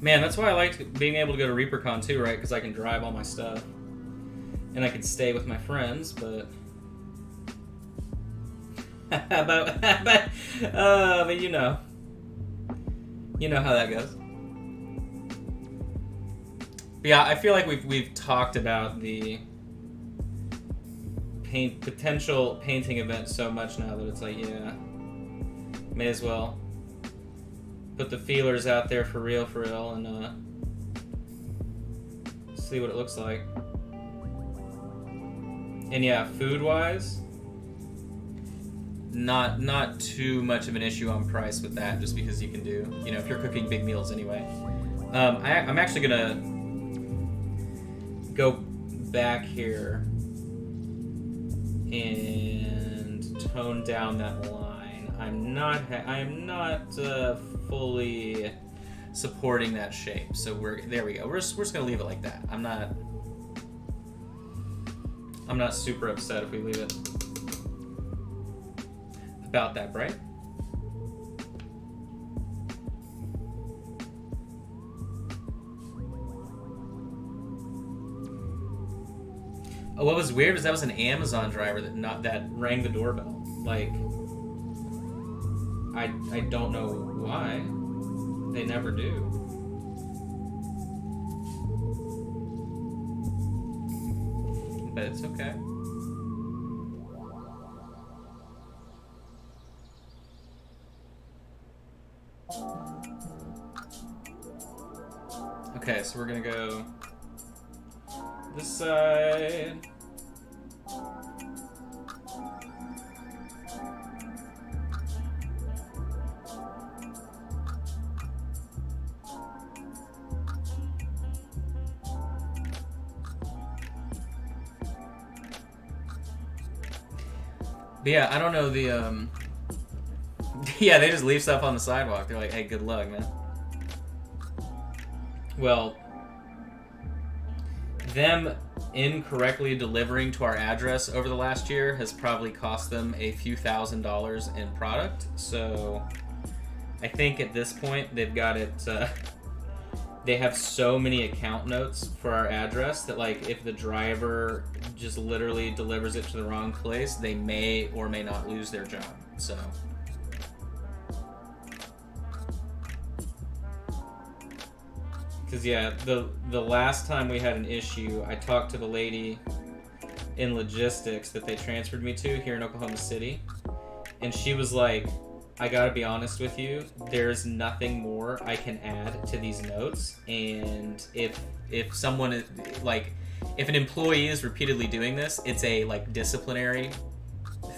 Man, that's why I liked being able to go to ReaperCon too, right? Because I can drive all my stuff. And I can stay with my friends, but... but you know. You know how that goes. But yeah, I feel like we've talked about the potential painting event so much now that it's like, yeah, may as well put the feelers out there for real, and see what it looks like. And yeah, food-wise, not too much of an issue on price with that, just because you can do, you know, if you're cooking big meals anyway. I'm actually gonna go back here and tone down that line. I am not fully supporting that shape, so there we go. We're just gonna leave it like that. I'm not super upset if we leave it about that bright. Oh, what was weird was that was an Amazon driver that rang the doorbell. Like, I don't know why. They never do. But it's okay. Okay, so we're gonna go this side. But yeah, I don't know the yeah, they just leave stuff on the sidewalk. They're like, hey, good luck, man. Well, them incorrectly delivering to our address over the last year has probably cost them a few $1,000s in product. So I think at this point they've got it, they have so many account notes for our address that, like, if the driver just literally delivers it to the wrong place, they may or may not lose their job. So because yeah, the last time we had an issue, I talked to the lady in logistics that they transferred me to here in Oklahoma City, and she was like, I gotta be honest with you, there's nothing more I can add to these notes, and if someone is, like, if an employee is repeatedly doing this, it's a, like, disciplinary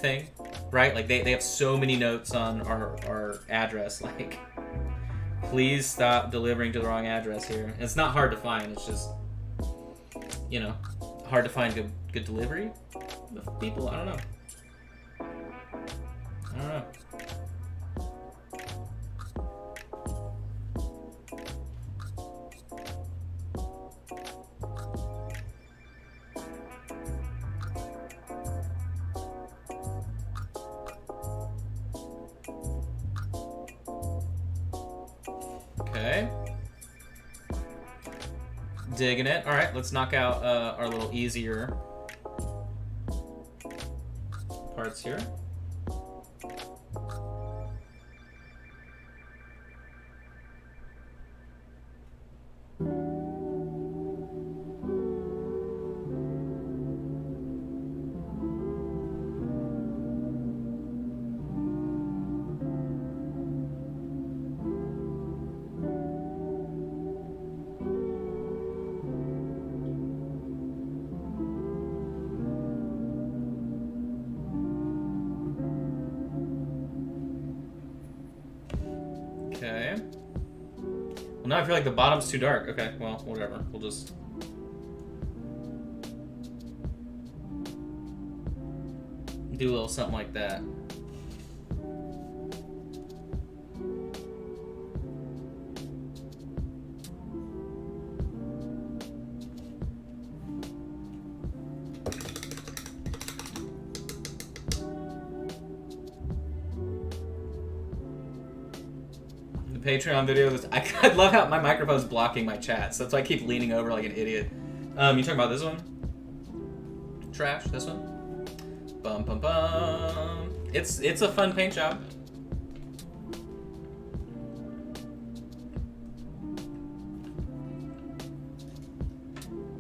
thing, right? Like, they have so many notes on our address, like, please stop delivering to the wrong address here. And it's not hard to find, it's just, you know, hard to find good delivery with people. I don't know. Okay. Digging it. All right, let's knock out our little easier parts here. Okay. Well, now I feel like the bottom's too dark. Okay, well, whatever. We'll just... do a little something like that. Patreon video. I love how my microphone's blocking my chat, so that's why I keep leaning over like an idiot. You talking about this one? Trash. This one. Bum bum bum. It's a fun paint job.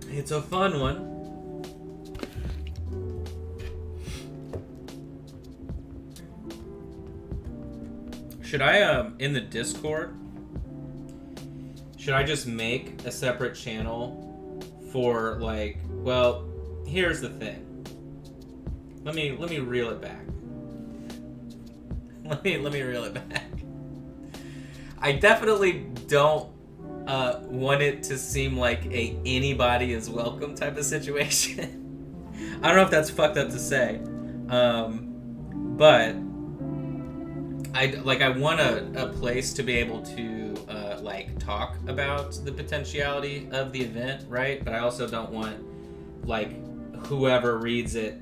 It's a fun one. Should I, in the Discord, should I just make a separate channel for, like, well, here's the thing. Let me reel it back. Let me reel it back. I definitely don't want it to seem like a anybody is welcome type of situation. I don't know if that's fucked up to say, but I want a place to be able to like talk about the potentiality of the event, right? But I also don't want like whoever reads it,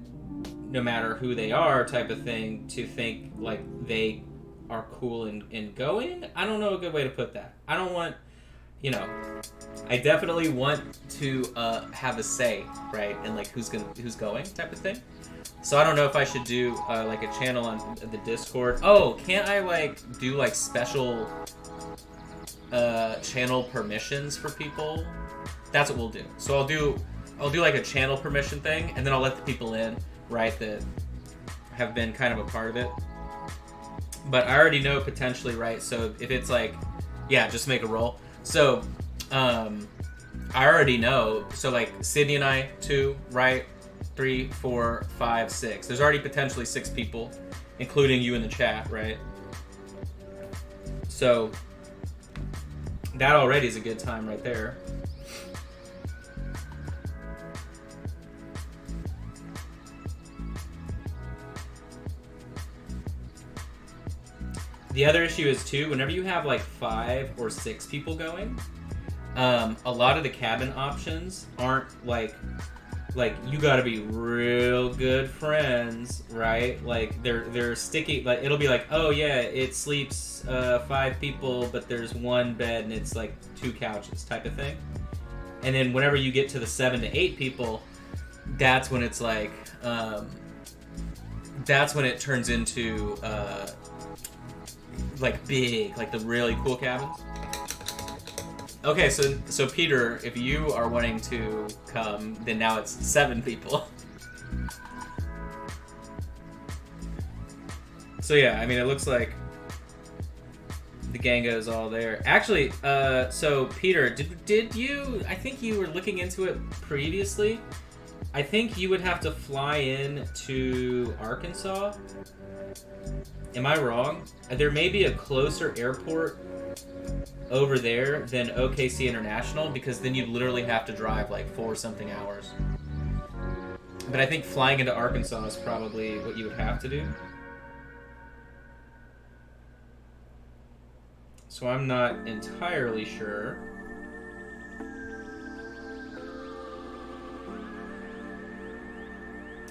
no matter who they are, type of thing, to think like they are cool in going. I don't know a good way to put that. I don't want, you know, I definitely want to have a say, right, in like who's going type of thing. So I don't know if I should do like a channel on the Discord. Oh, can't I like do like special channel permissions for people? That's what we'll do. So I'll do like a channel permission thing, and then I'll let the people in, right, that have been kind of a part of it. But I already know potentially, right? So if it's like, yeah, just make a roll. So I already know. So like Sydney and I, 2, right? 3, 4, 5, 6. There's already potentially 6 people, including you in the chat, right? So that already is a good time right there. The other issue is too, whenever you have like 5 or 6 people going, a lot of the cabin options aren't like you gotta be real good friends, right? Like they're sticky. Like it'll be like, oh yeah, it sleeps 5 people, but there's 1 bed and it's like 2 couches type of thing. And then whenever you get to the 7 to 8 people, that's when it's like, that's when it turns into like big, like the really cool cabins. Okay, so Peter, if you are wanting to come, then now it's 7 people. So yeah, I mean, it looks like the Ganga is all there. Actually, so Peter, did you? I think you were looking into it previously. I think you would have to fly in to Arkansas. Am I wrong? There may be a closer airport over there than OKC International, because then you'd literally have to drive like 4-something hours. But I think flying into Arkansas is probably what you would have to do. So I'm not entirely sure.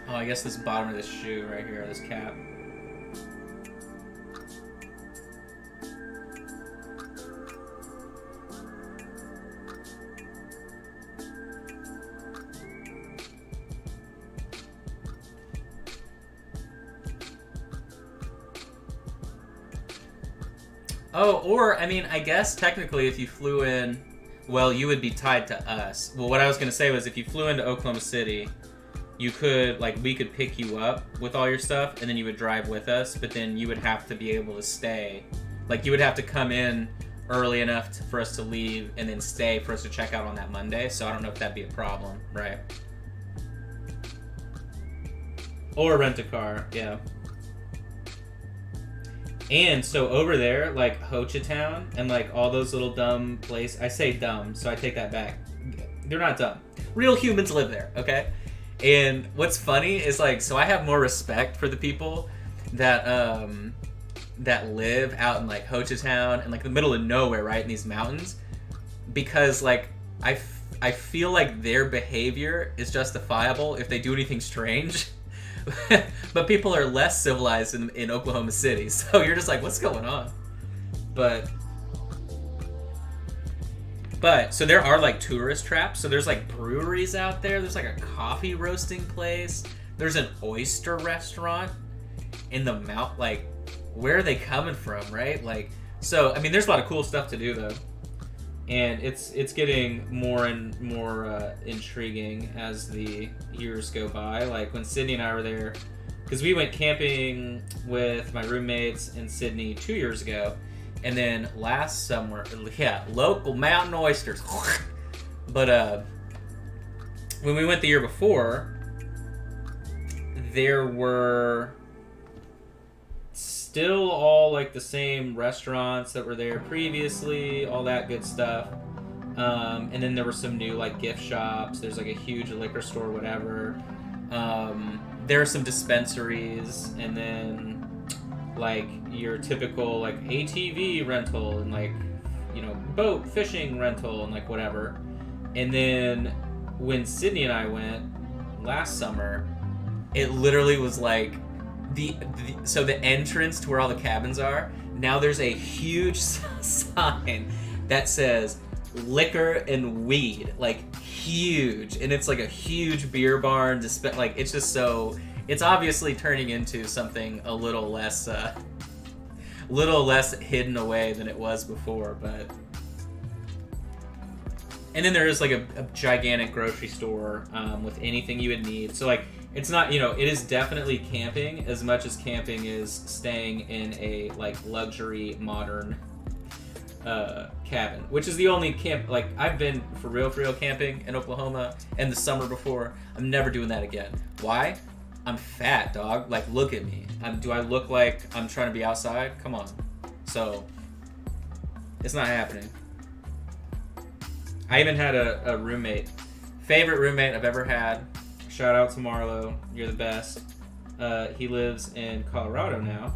Oh, I guess this bottom of this shoe right here, this cap. Oh, or, I mean, I guess technically if you flew in, well, you would be tied to us. Well, what I was going to say was if you flew into Oklahoma City, you could, like, we could pick you up with all your stuff, and then you would drive with us, but then you would have to be able to stay. Like, you would have to come in early enough for us to leave, and then stay for us to check out on that Monday, so I don't know if that'd be a problem, right? Or rent a car, yeah. And so over there, like Hochatown and like all those little dumb places, I say dumb, so I take that back. They're not dumb. Real humans live there, okay? And what's funny is like, so I have more respect for the people that that live out in like Hochatown and like the middle of nowhere, right, in these mountains, because like I feel like their behavior is justifiable if they do anything strange. But people are less civilized in Oklahoma City, so you're just like, what's going on? But But so there are like tourist traps. So there's like breweries out there. There's like a coffee roasting place. There's an oyster restaurant in the mount. Like, where are they coming from, right? Like, so I mean, there's a lot of cool stuff to do though, and it's getting more and more intriguing as the years go by. Like when Sydney and I were there, because we went camping with my roommates in Sydney 2 years ago. And then last summer, yeah, local mountain oysters. But when we went the year before, there were still all like the same restaurants that were there previously, all that good stuff. And then there were some new like gift shops. There's like a huge liquor store, whatever. There are some dispensaries, and then like your typical like ATV rental and like, you know, boat fishing rental and like whatever. And then when Sydney and I went last summer, it literally was like so the entrance to where all the cabins are, now there's a huge sign that says liquor and weed, like huge, and it's like a huge beer barn. Like it's just so. It's obviously turning into something a little less hidden away than it was before, but. And then there is like a gigantic grocery store with anything you would need. So like, it's not, you know, it is definitely camping as much as camping is staying in a like luxury modern cabin, which is the only camp. Like I've been for real camping in Oklahoma and the summer before. I'm never doing that again. Why? I'm fat, dog. Like, look at me. Do I look like I'm trying to be outside? Come on. So, it's not happening. I even had a roommate. Favorite roommate I've ever had. Shout out to Marlo. You're the best. He lives in Colorado now.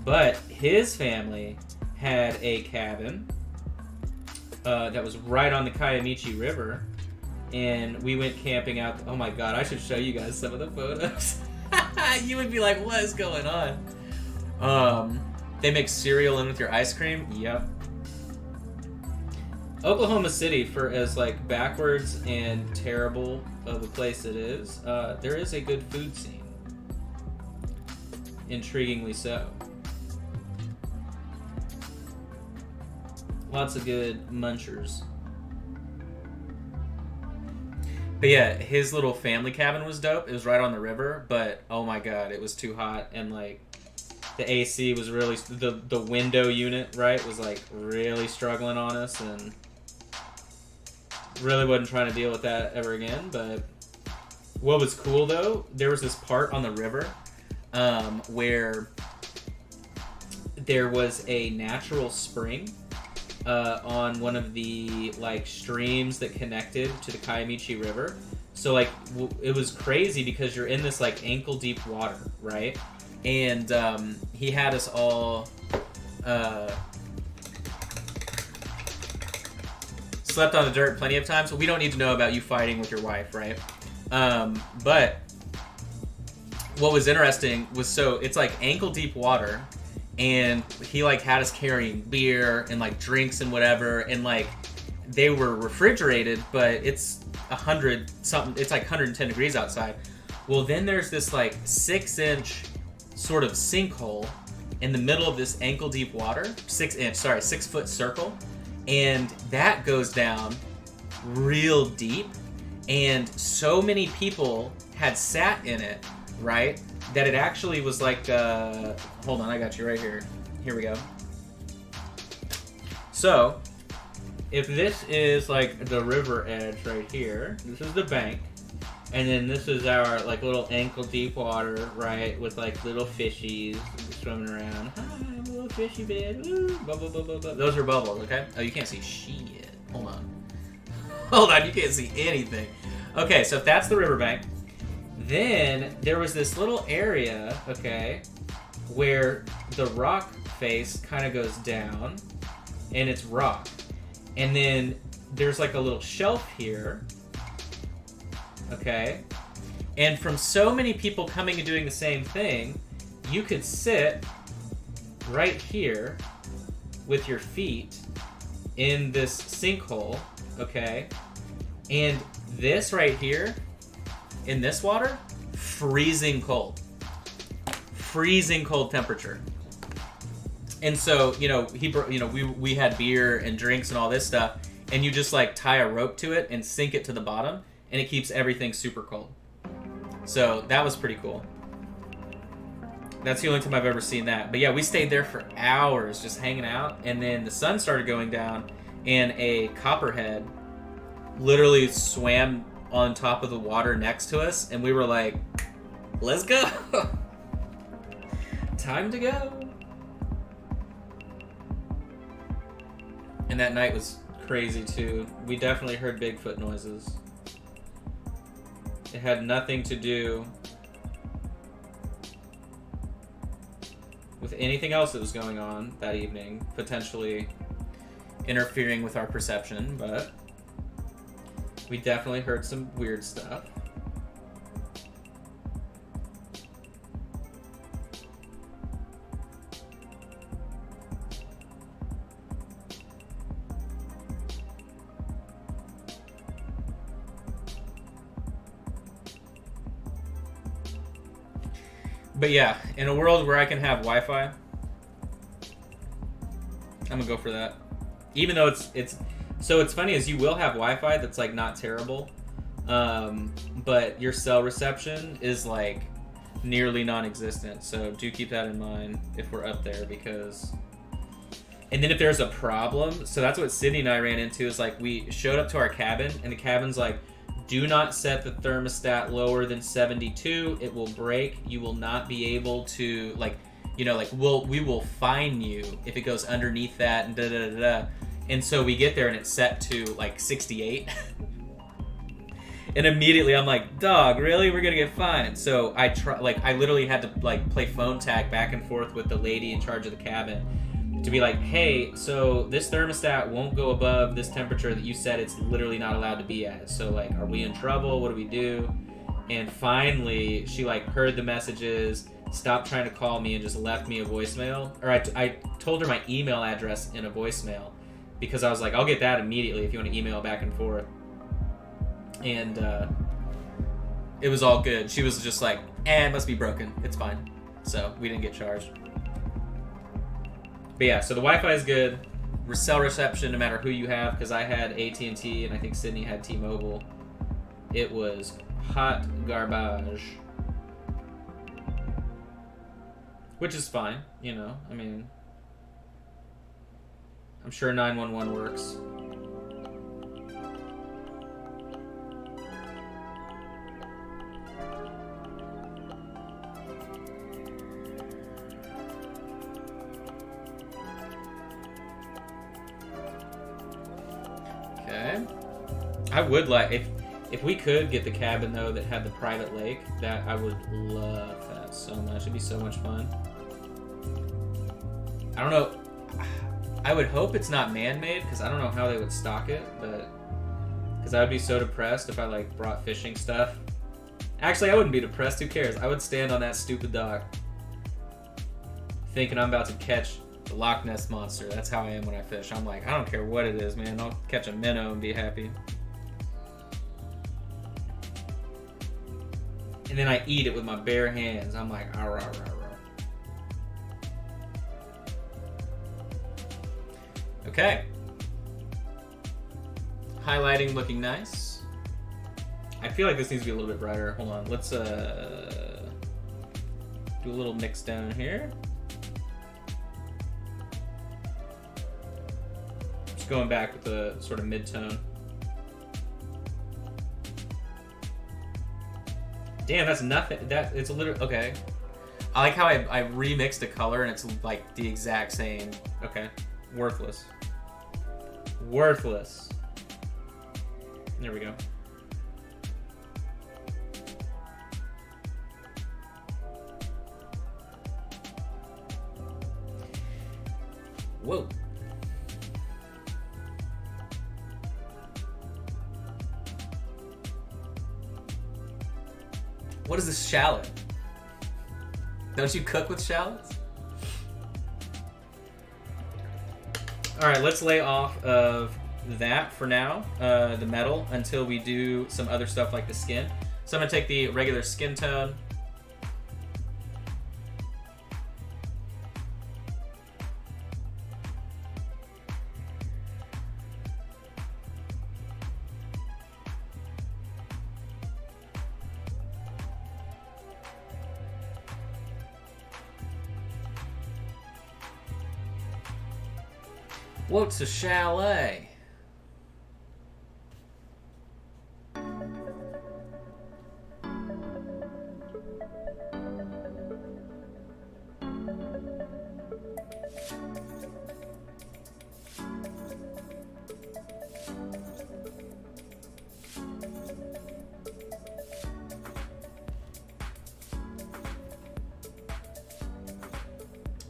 But his family had a cabin that was right on the Kiamichi River. And we went camping out. Oh my god, I should show you guys some of the photos. You would be like, what is going on? They make cereal in with your ice cream. Yep. Oklahoma City, for as like backwards and terrible of a place it is, there is a good food scene. Intriguingly so. Lots of good munchers. But yeah, his little family cabin was dope. It was right on the river, but oh my god, it was too hot, and like the AC was really the window unit, right, was like really struggling on us, and really wasn't trying to deal with that ever again. But what was cool though, there was this part on the river where there was a natural spring on one of the like streams that connected to the Kiamichi River. So like it was crazy because you're in this like ankle deep water, right? And he had us all slept on the dirt plenty of times. So we don't need to know about you fighting with your wife, right? But what was interesting was, so it's like ankle deep water. And he like had us carrying beer and like drinks and whatever, and like they were refrigerated, but it's 100 something. It's like 110 degrees outside. Well, then there's this like 6-inch sort of sinkhole in the middle of this ankle deep water. 6-foot circle, and that goes down real deep. And so many people had sat in it, right? That it actually was like, hold on, I got you right here. Here we go. So, if this is like the river edge right here, this is the bank, and then this is our like little ankle deep water, right, with like little fishies swimming around. Hi, I'm a little fishy bed. Woo, bubble, bubble, bubble. Those are bubbles, okay? Oh, you can't see shit. Hold on. Hold on, you can't see anything. Okay, so if that's the riverbank, then there was this little area, okay, where the rock face kind of goes down, and it's rock. And then there's like a little shelf here, okay? And from so many people coming and doing the same thing, you could sit right here with your feet in this sinkhole okay? And this right here, in this water, freezing cold. Freezing cold temperature. And so, you know, we had beer and drinks and all this stuff, and you just like tie a rope to it and sink it to the bottom, and it keeps everything super cold. So that was pretty cool. That's the only time I've ever seen that. But yeah, we stayed there for hours just hanging out, and then the sun started going down, and a copperhead literally swam on top of the water next to us, and we were like, let's go. Time to go. And that night was crazy too. We definitely heard Bigfoot noises. It had nothing to do with anything else that was going on that evening, potentially interfering with our perception, but we definitely heard some weird stuff. But yeah, in a world where I can have Wi-Fi, I'm gonna go for that. Even though it's so it's funny is you will have Wi-Fi that's like not terrible, but your cell reception is like nearly non-existent. So do keep that in mind if we're up there, because. And then if there's a problem, so that's what Sydney and I ran into. Is like we showed up to our cabin, and the cabin's like, do not set the thermostat lower than 72. It will break. You will not be able to, like, you know, like we will fine you if it goes underneath that and da da da da. And so we get there and it's set to like 68. And immediately I'm like, dog, really? We're gonna get fined. So I literally had to like play phone tag back and forth with the lady in charge of the cabin to be like, hey, so this thermostat won't go above this temperature that you said it's literally not allowed to be at. So like, are we in trouble? What do we do? And finally, she like heard the messages, stopped trying to call me, and just left me a voicemail. Or I told her my email address in a voicemail, because I was like, I'll get that immediately if you want to email back and forth. And it was all good. She was just like, it must be broken. It's fine. So we didn't get charged. But yeah, so the Wi-Fi is good. Cell reception, no matter who you have, because I had AT&T and I think Sydney had T-Mobile. It was hot garbage. Which is fine, you know. I mean, I'm sure 911 works. Okay. I would like, if we could get the cabin though that had the private lake, that I would love that so much. It'd be so much fun. I don't know. I would hope it's not man-made, because I don't know how they would stock it, but because I would be so depressed if I like brought fishing stuff. Actually, I wouldn't be depressed. Who cares? I would stand on that stupid dock thinking I'm about to catch the Loch Ness Monster. That's how I am when I fish. I'm like, I don't care what it is, man. I'll catch a minnow and be happy. And then I eat it with my bare hands. I'm like, ah, rah, rah, rah. Okay. Highlighting looking nice. I feel like this needs to be a little bit brighter. Hold on. Let's do a little mix down here. Going back with the sort of mid-tone. Damn, that's nothing. It's a little okay. I like how I remixed the color and it's like the exact same. Okay, worthless. Worthless. There we go. Whoa. What is this shallot? Don't you cook with shallots? All right, let's lay off of that for now, the metal, until we do some other stuff like the skin. So I'm going to take the regular skin tone. What's a chalet?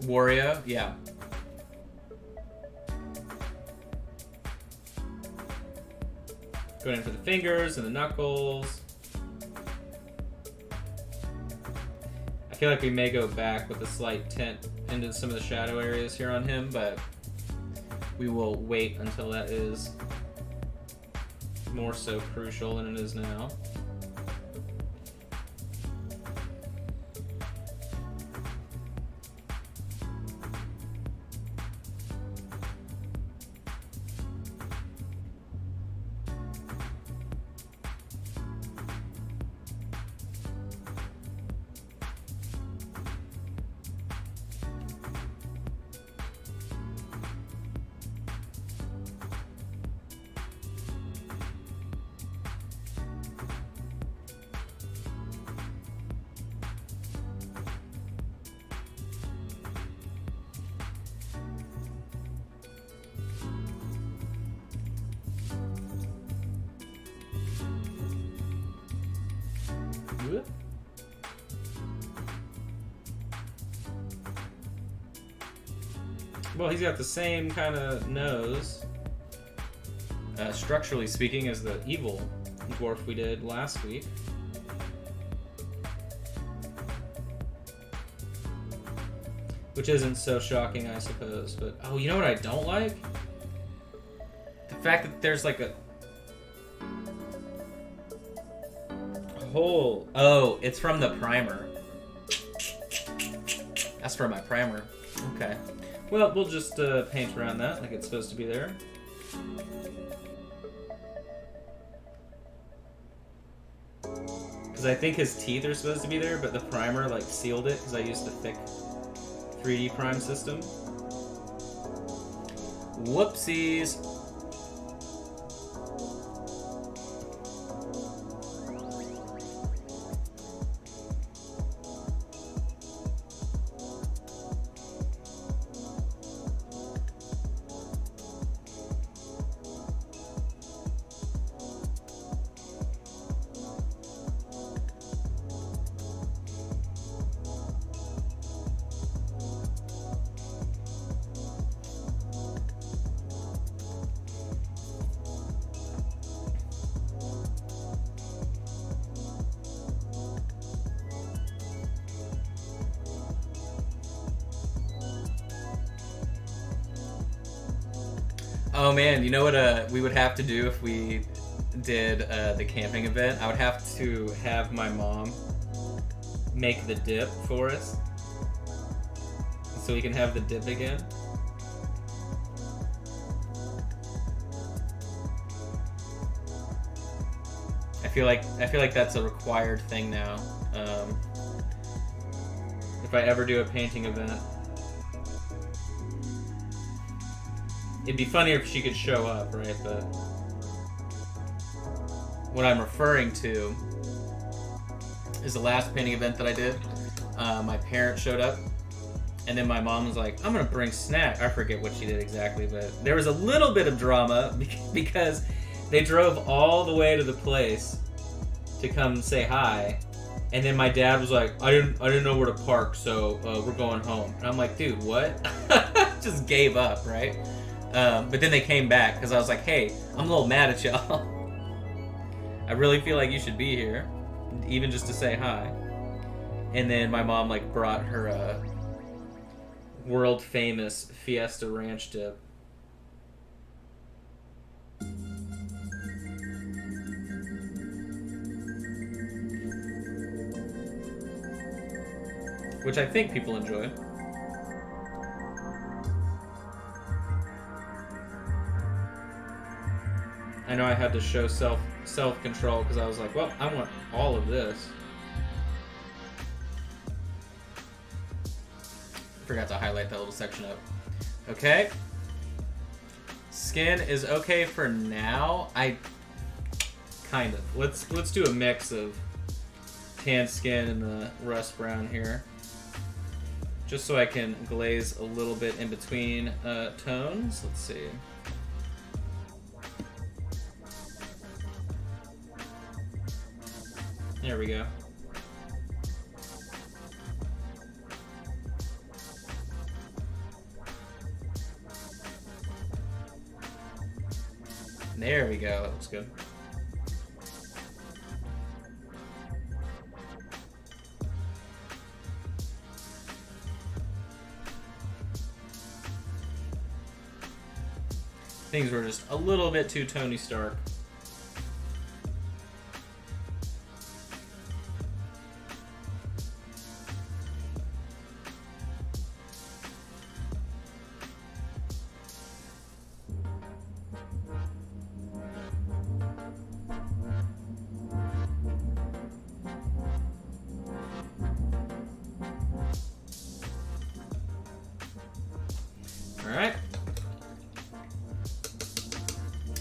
Wario, yeah. Going in for the fingers and the knuckles. I feel like we may go back with a slight tint into some of the shadow areas here on him, but we will wait until that is more so crucial than it is now. Well, he's got the same kind of nose, structurally speaking, as the evil dwarf we did last week. Which isn't so shocking, I suppose. But, oh, you know what I don't like? The fact that there's like a hole. Oh, it's from the primer. That's from my primer. Okay. Well, we'll just paint around that like it's supposed to be there. Because I think his teeth are supposed to be there, but the primer like sealed it because I used the thick 3D prime system. Whoopsies. Oh man, you know what we would have to do if we did the camping event? I would have to have my mom make the dip for us so we can have the dip again. I feel like that's a required thing now. If I ever do a painting event. It'd be funnier if she could show up, right? But what I'm referring to is the last painting event that I did. My parents showed up, and then my mom was like, I'm gonna bring snack. I forget what she did exactly, but there was a little bit of drama because they drove all the way to the place to come say hi, and then my dad was like, I didn't know where to park, so we're going home. And I'm like, dude, what? Just gave up, right? But then they came back because I was like, hey, I'm a little mad at y'all. I really feel like you should be here, even just to say hi. And then my mom like brought her world famous Fiesta Ranch dip. which I think people enjoy. I know I had to show self-control because I was like, well, I want all of this. Forgot to highlight that little section up. Okay. Skin is okay for now. Kind of. Let's do a mix of tan skin and the rust brown here. Just so I can glaze a little bit in between tones. Let's see. There we go. There we go. That looks good. Things were just a little bit too Tony Stark.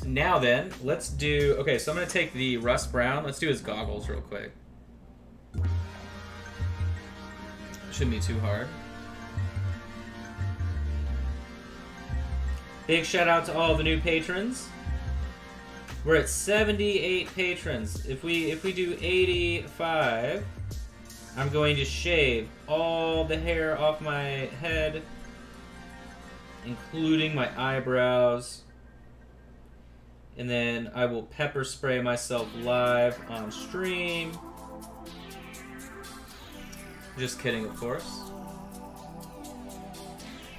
Now then, let's do... Okay, so I'm going to take the rust brown. Let's do his goggles real quick. Shouldn't be too hard. Big shout out to all the new patrons. We're at 78 patrons. If we do 85, I'm going to shave all the hair off my head, including my eyebrows. And then I will pepper spray myself live on stream. Just kidding, of course.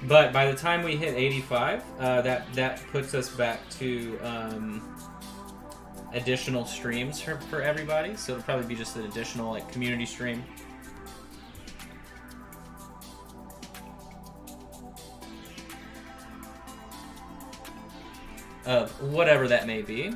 But by the time we hit 85, that puts us back to additional streams for everybody. So it'll probably be just an additional like community stream. Of whatever that may be.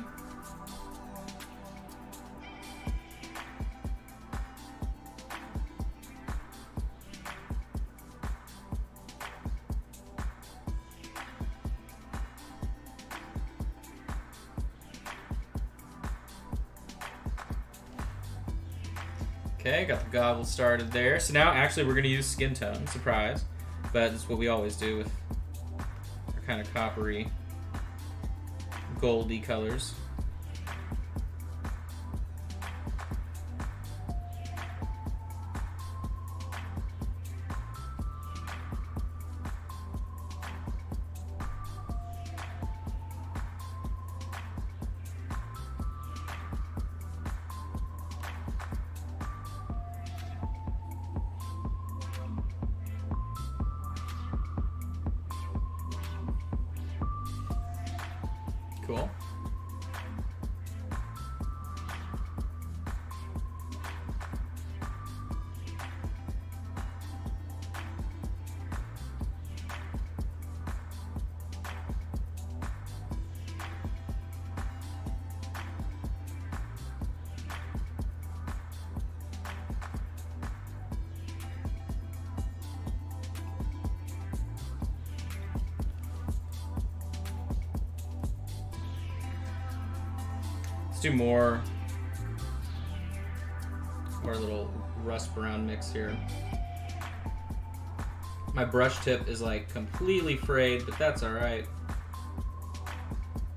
Okay, got the goggles started there. So now actually we're going to use skin tone, surprise. But that's what we always do with our kind of coppery goldy colors. Cool. Do more or a little rust brown mix here. My brush tip is like completely frayed, but that's all right.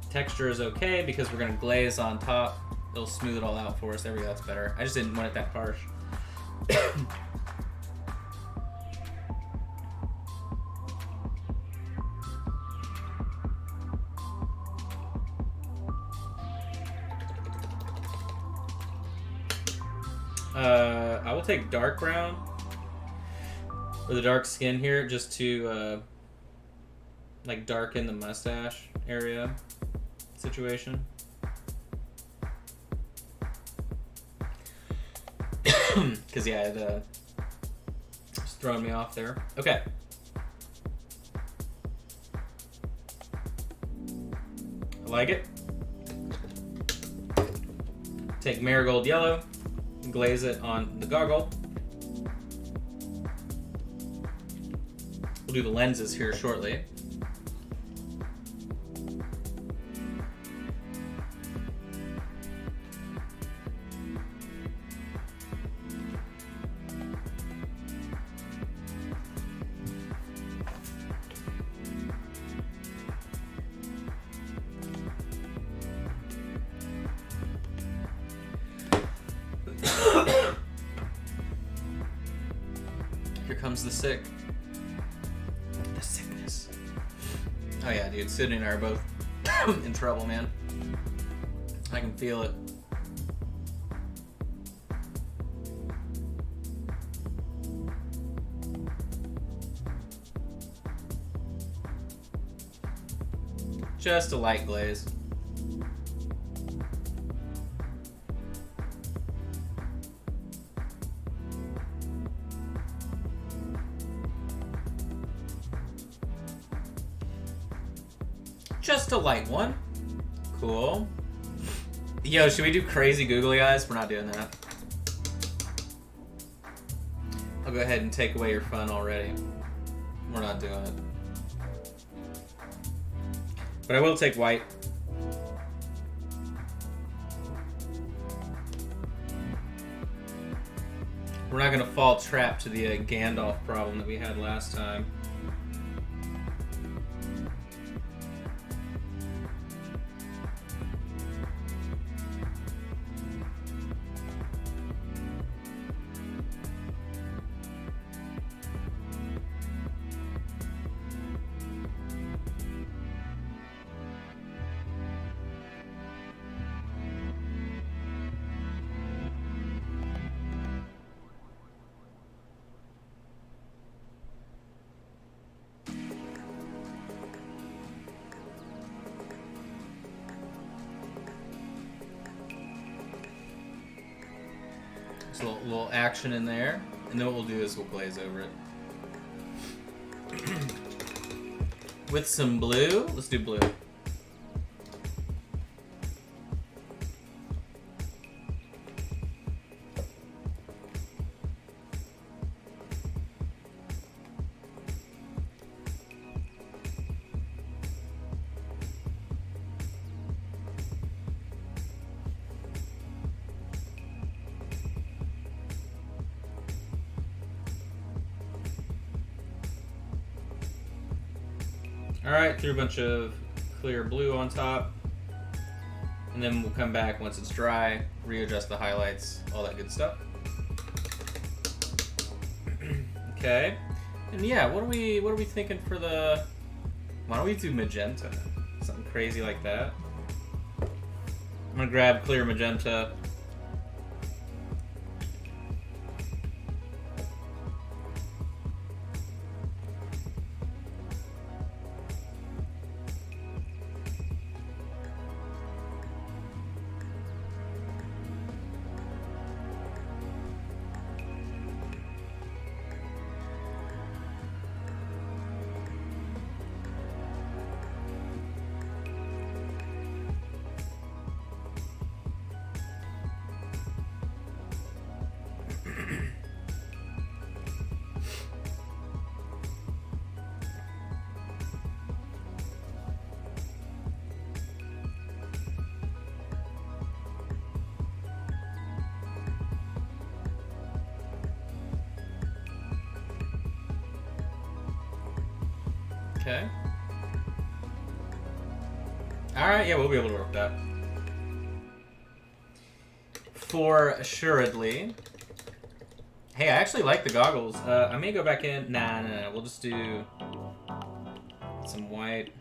Texture is okay because we're gonna glaze on top. It'll smooth it all out for us. There we go, that's better. I just didn't want it that harsh. I will take dark brown or the dark skin here just to like darken the mustache area situation. Because yeah, just throwing me off there. Okay. I like it. Take Marigold Yellow, glaze it on the goggle. We'll do the lenses here shortly. Here comes the sick. The sickness. Oh yeah, dude. Sydney and I are both in trouble, man. I can feel it. Just a light glaze. Just a light one. Cool. Yo, should we do crazy googly eyes? We're not doing that. I'll go ahead and take away your fun already. We're not doing it. But I will take white. We're not gonna fall trap to the Gandalf problem that we had last time. There's a little action in there, and then what we'll do is we'll glaze over it. With some blue, let's do blue. Alright, threw a bunch of clear blue on top. And then we'll come back once it's dry, readjust the highlights, all that good stuff. Okay. And yeah, what are we thinking for the... Why don't we do magenta? Something crazy like that. I'm gonna grab clear magenta. Okay. Alright, yeah, we'll be able to work that. For assuredly. Hey, I actually like the goggles. I may go back in. Nah. We'll just do some white.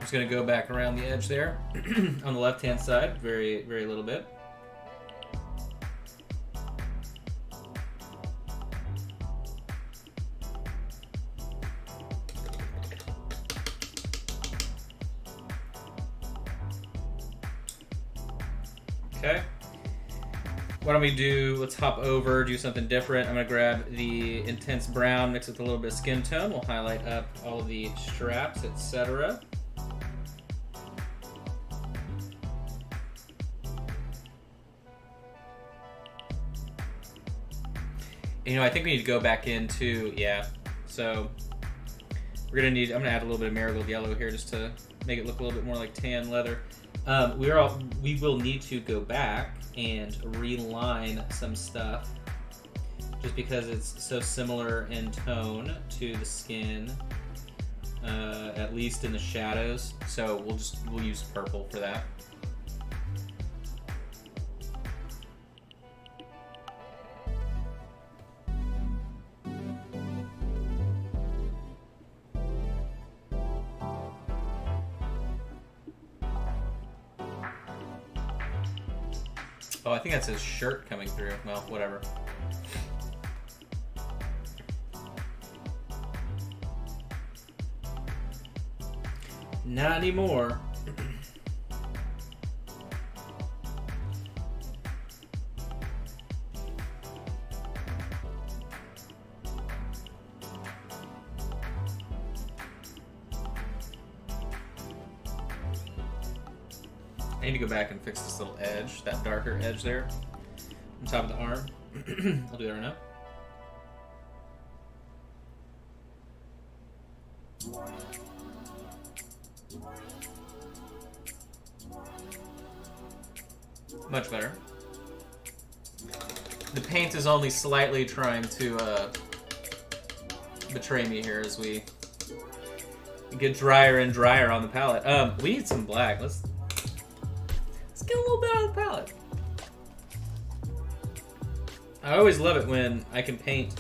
Just gonna go back around the edge there on the left hand side, very little bit. Okay. Why don't we let's hop over, do something different. I'm going to grab the Intense Brown, mix it with a little bit of skin tone. We'll highlight up all of the straps, etc. You know, I think we need to go back into, yeah. So we're going to need, I'm going to add a little bit of marigold yellow here just to make it look a little bit more like tan leather. We will need to go back and reline some stuff just because it's so similar in tone to the skin, at least in the shadows. So we'll use purple for that. Oh, I think that's his shirt coming through. Well, whatever. Not anymore. I need to go back and fix this little edge, that darker edge there on top of the arm. I'll do that right now. Much better. The paint is only slightly trying to betray me here as we get drier and drier on the palette. We need some black. Let's get a little bit out of the palette. I always love it when I can paint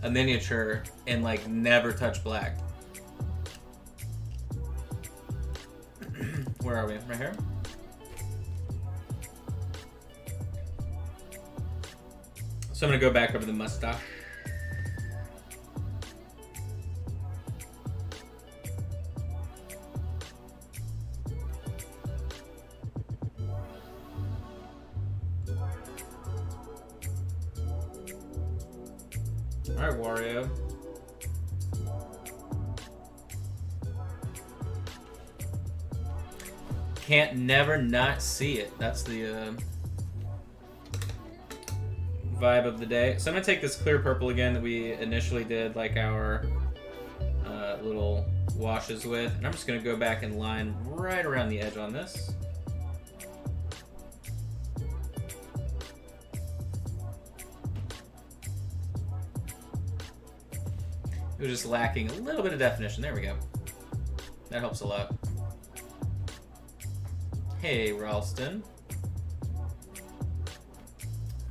a miniature and like never touch black. Where are we? Right here? So I'm gonna go back over the mustache. Alright, Wario. Can't never not see it. That's the vibe of the day. So I'm gonna take this clear purple again that we initially did like our little washes with, and I'm just gonna go back and line right around the edge on this. It was just lacking a little bit of definition. There we go. That helps a lot. Hey, Ralston.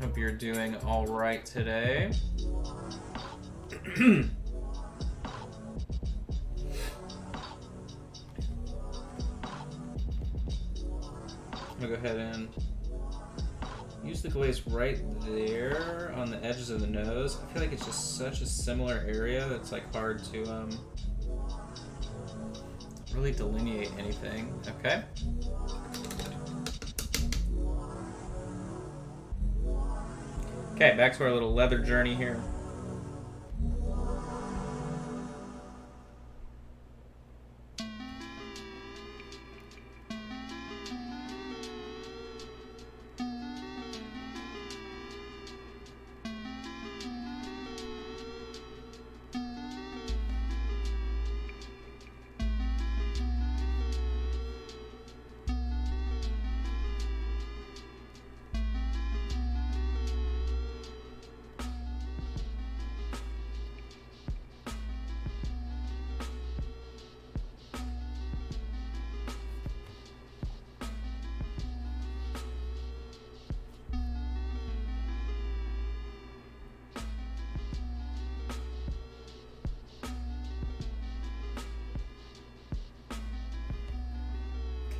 Hope you're doing all right today. I'm gonna go ahead and use the glaze right there on the edges of the nose. I feel like it's just such a similar area that's like hard to really delineate anything. Okay. Okay, back to our little leather journey here.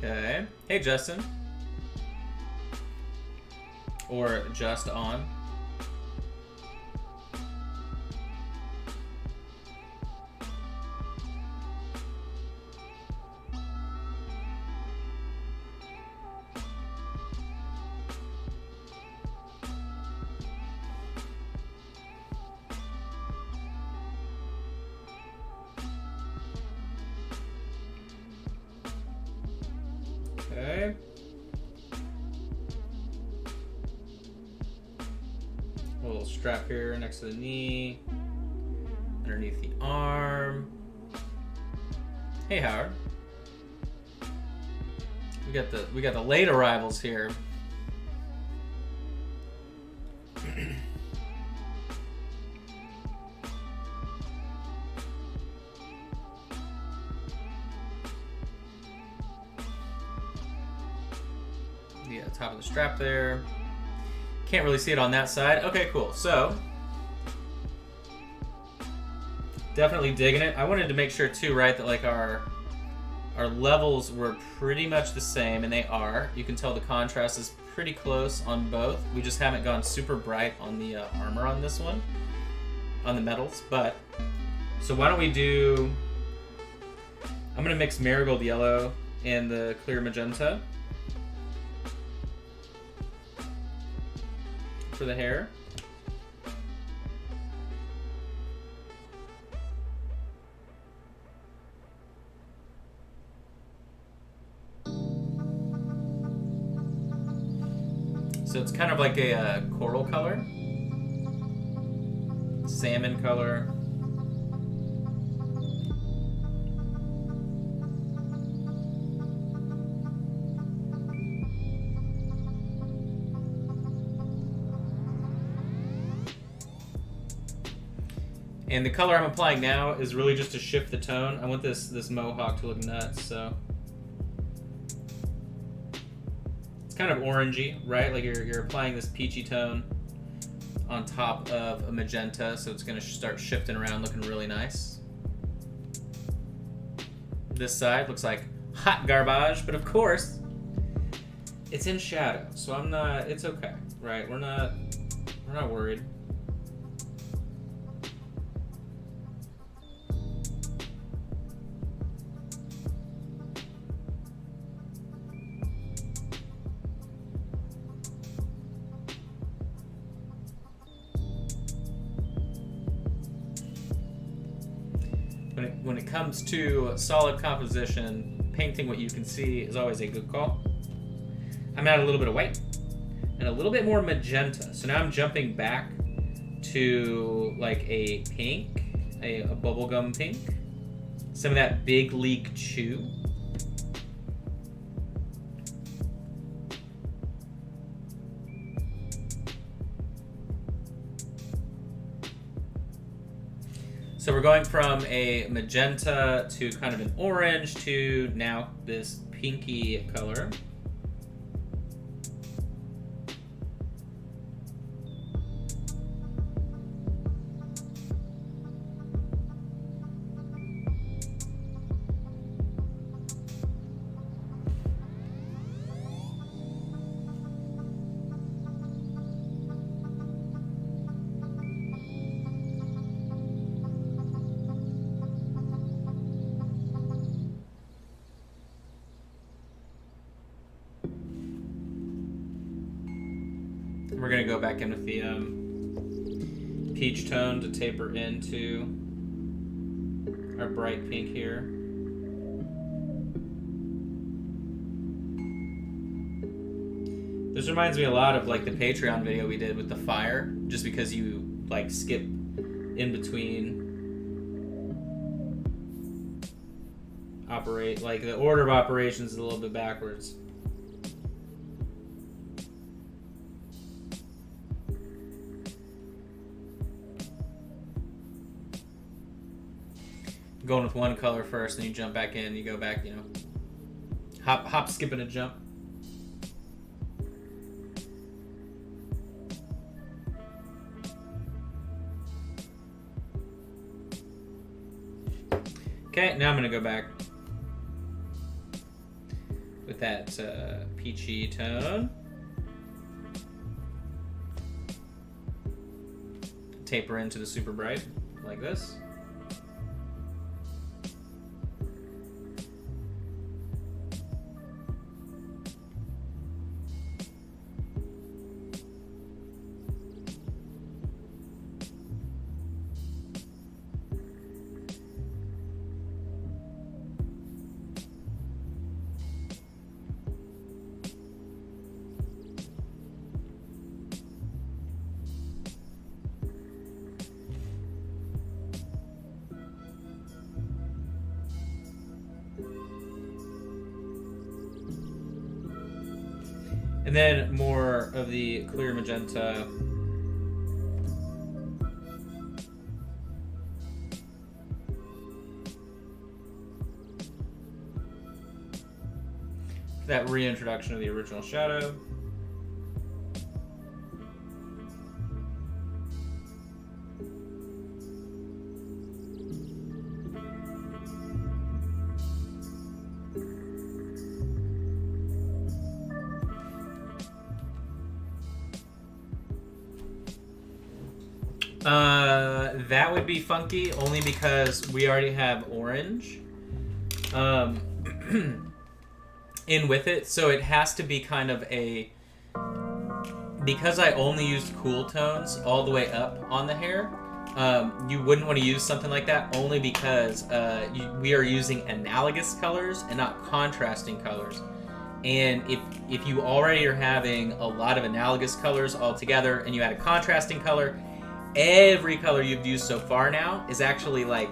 Okay. Hey, Justin. Or just on. strap here next to the knee, underneath the arm. Hey, Howard. We got the late arrivals here. Yeah, top of the strap there. Can't really see it on that side. Okay, cool. So, definitely digging it. I wanted to make sure too, right, that like our levels were pretty much the same, and they are. You can tell the contrast is pretty close on both. We just haven't gone super bright on the armor on this one, on the metals. But, so why don't we do, I'm gonna mix marigold yellow and the clear magenta for the hair. So it's kind of like a coral color, salmon color. And the color I'm applying now is really just to shift the tone. I want this mohawk to look nuts, so. It's kind of orangey, right? Like you're applying this peachy tone on top of a magenta, so it's gonna start shifting around, looking really nice. This side looks like hot garbage, but of course, it's in shadow, so it's okay, right? We're not worried. When it comes to solid composition, painting what you can see is always a good call. I'm gonna add a little bit of white and a little bit more magenta. So now I'm jumping back to like a pink, a bubblegum pink. Some of that Big League Chew. So we're going from a magenta to kind of an orange to now this pinky color. We're gonna go back in with the peach tone to taper into our bright pink here. This reminds me a lot of like the Patreon video we did with the fire, just because you like skip in between like the order of operations is a little bit backwards. Going with one color first, and you jump back in. You go back, you know, hop, skip, and a jump. Okay, now I'm gonna go back with that peachy tone. Taper into the super bright, like this. And then more of the clear magenta. That reintroduction of the original shadow. That would be funky only because we already have orange in with it, so it has to be kind of a, because I only used cool tones all the way up on the hair. You wouldn't want to use something like that only because we are using analogous colors and not contrasting colors. And if you already are having a lot of analogous colors all together and you add a contrasting color, every color you've used so far now is actually like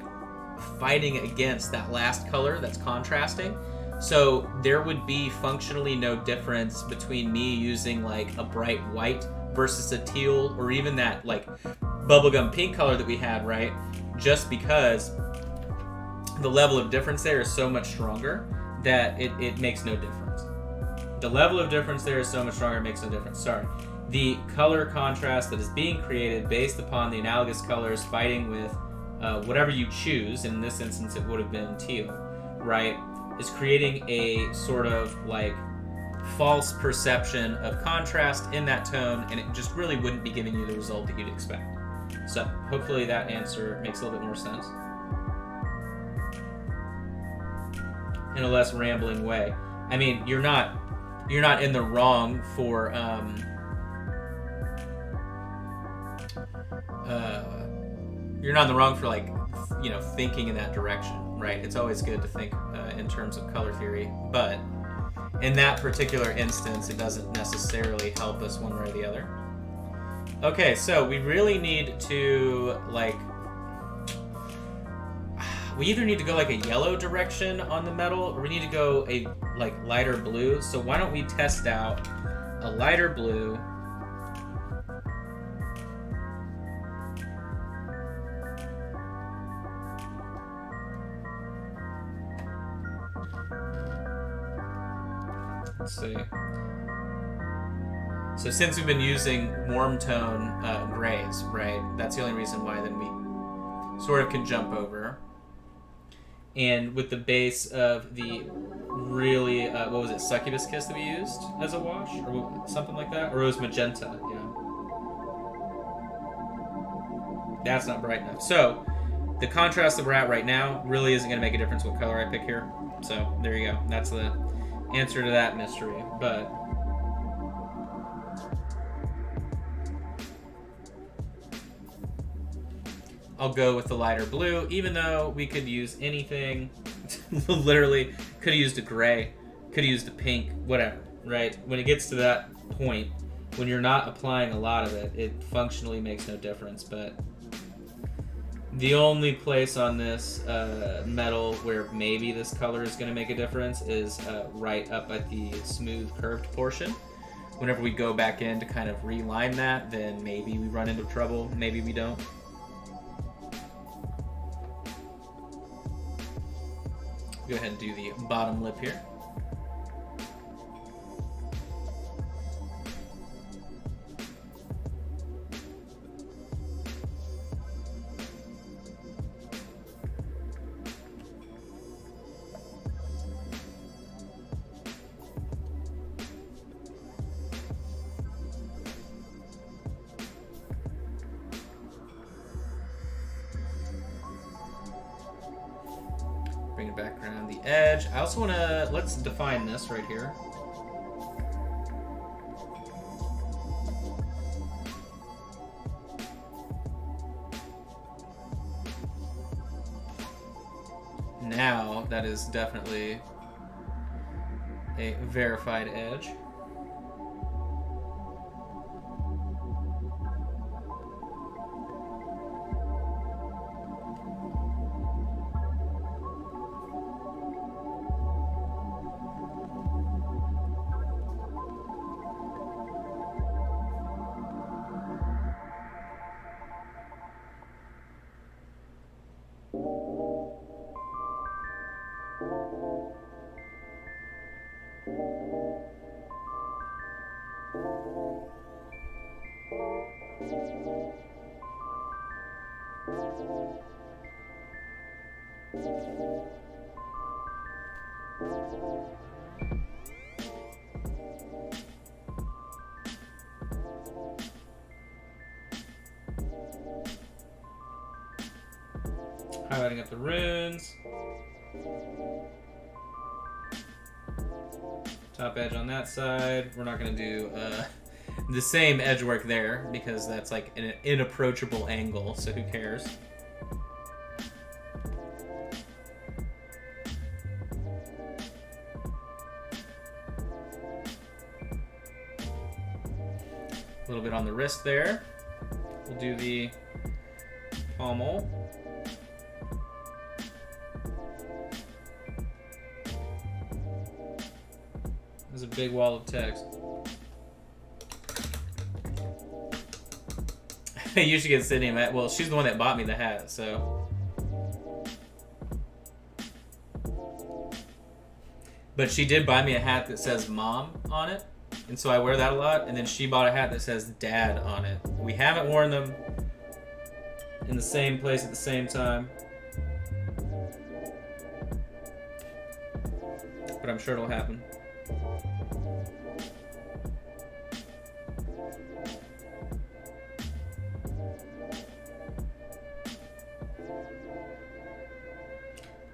fighting against that last color that's contrasting. So there would be functionally no difference between me using like a bright white versus a teal, or even that like bubblegum pink color that we had, right? Just because the level of difference there is so much stronger that it makes no difference. The level of difference there is so much stronger, it makes no difference. Sorry. The color contrast that is being created based upon the analogous colors fighting with whatever you choose, in this instance it would have been teal, right, is creating a sort of like false perception of contrast in that tone, and it just really wouldn't be giving you the result that you'd expect. So hopefully that answer makes a little bit more sense in a less rambling way. I mean, you're not in the wrong for you're not in the wrong for like, you know, thinking in that direction, right? It's always good to think in terms of color theory, but in that particular instance, it doesn't necessarily help us one way or the other. Okay, so we really need to like, we either need to go like a yellow direction on the metal, or we need to go a like lighter blue. So why don't we test out a lighter blue? Let's see. So since we've been using warm tone grays, right? That's the only reason why then we sort of can jump over. And with the base of the really, what was it, Succubus Kiss that we used as a wash? Or something like that? Or it was magenta, yeah. That's not bright enough. So the contrast that we're at right now really isn't going to make a difference what color I pick here. So there you go. That's the answer to that mystery. But I'll go with the lighter blue, even though we could use anything. Literally, could have used a gray, could have used a pink, whatever, right? When it gets to that point, when you're not applying a lot of it, it functionally makes no difference. But the only place on this metal where maybe this color is going to make a difference is right up at the smooth curved portion. Whenever we go back in to kind of reline that, then maybe we run into trouble, maybe we don't. Go ahead and do the bottom lip here. Bring it back around the edge. I also want to, let's define this right here. Now, that is definitely a verified edge. Highlighting up the runes. Top edge on that side. We're not going to do the same edge work there because that's like an inapproachable angle, so who cares? A little bit on the wrist there. We'll do the pommel. There's a big wall of text. You should get Sydney mad. Well, she's the one that bought me the hat, so. But she did buy me a hat that says Mom on it, and so I wear that a lot. And then she bought a hat that says Dad on it. We haven't worn them in the same place at the same time, but I'm sure it'll happen.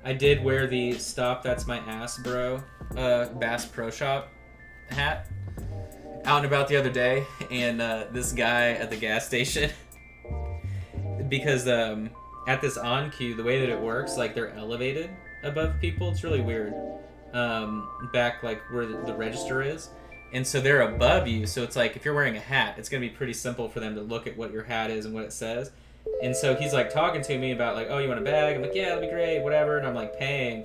I did wear the Stop That's My Ass Bro Bass Pro Shop hat out and about the other day, and this guy at the gas station, because at this on queue, the way that it works, like they're elevated above people, it's really weird, back like where the register is, and so they're above you, so it's like if you're wearing a hat, it's gonna be pretty simple for them to look at what your hat is and what it says. And so he's like talking to me about like, oh, you want a bag? I'm like, yeah, that'd be great, whatever. And I'm like paying.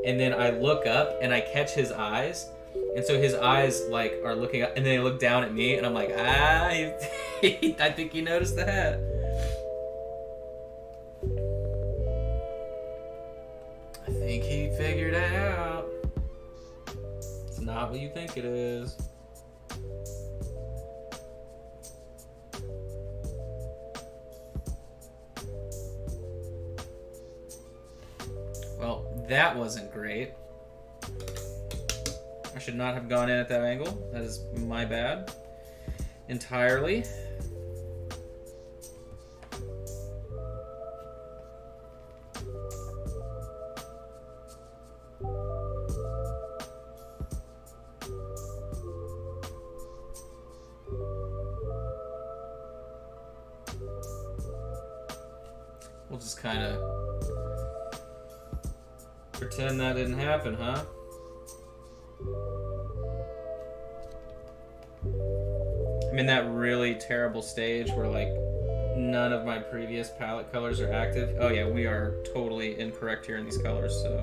And then I look up and I catch his eyes. And so his eyes like are looking up and then they look down at me and I'm like, I think he noticed the hat. I think he figured it out. It's not what you think it is. Well, that wasn't great. I should not have gone in at that angle. That is my bad. Entirely. We'll just kind of pretend that didn't happen, huh? I'm in that really terrible stage where like none of my previous palette colors are active. Oh yeah, we are totally incorrect here in these colors, so.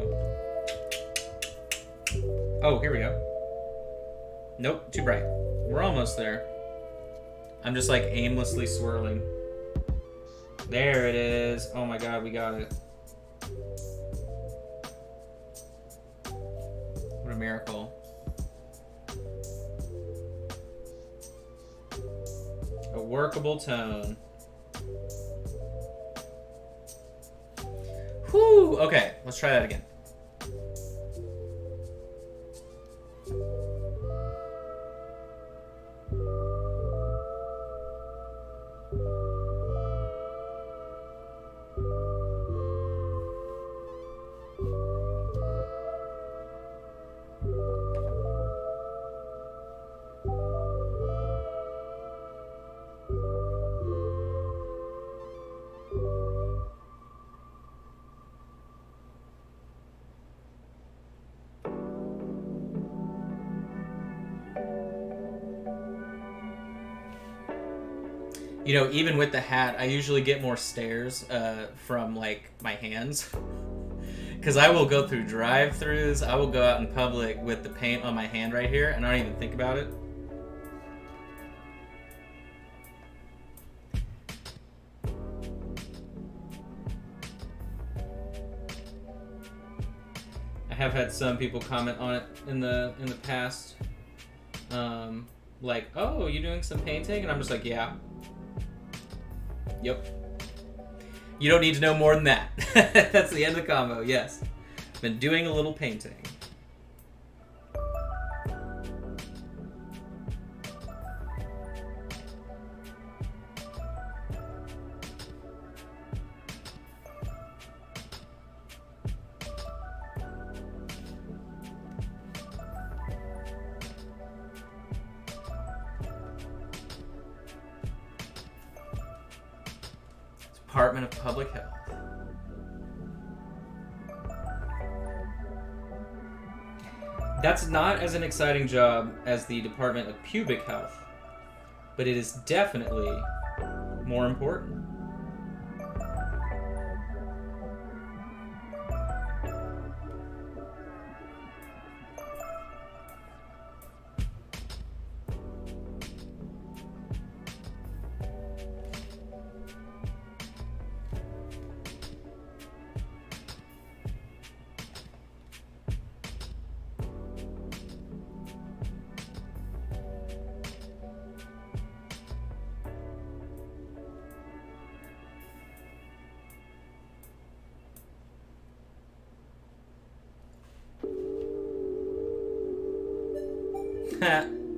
Oh, here we go. Nope, too bright. We're almost there. I'm just like aimlessly swirling. There it is. Oh my god, we got it. What a miracle. A workable tone. Whew! Okay, let's try that again. You know, even with the hat, I usually get more stares from, like, my hands. Because I will go through drive-thrus, I will go out in public with the paint on my hand right here, and I don't even think about it. I have had some people comment on it in the past. Like, oh, you doing some painting? And I'm just like, yeah. Yep. You don't need to know more than that. That's the end of the combo, yes. Been doing a little painting. Department of Public Health. That's not as an exciting job as the Department of Pubic Health, but it is definitely more important.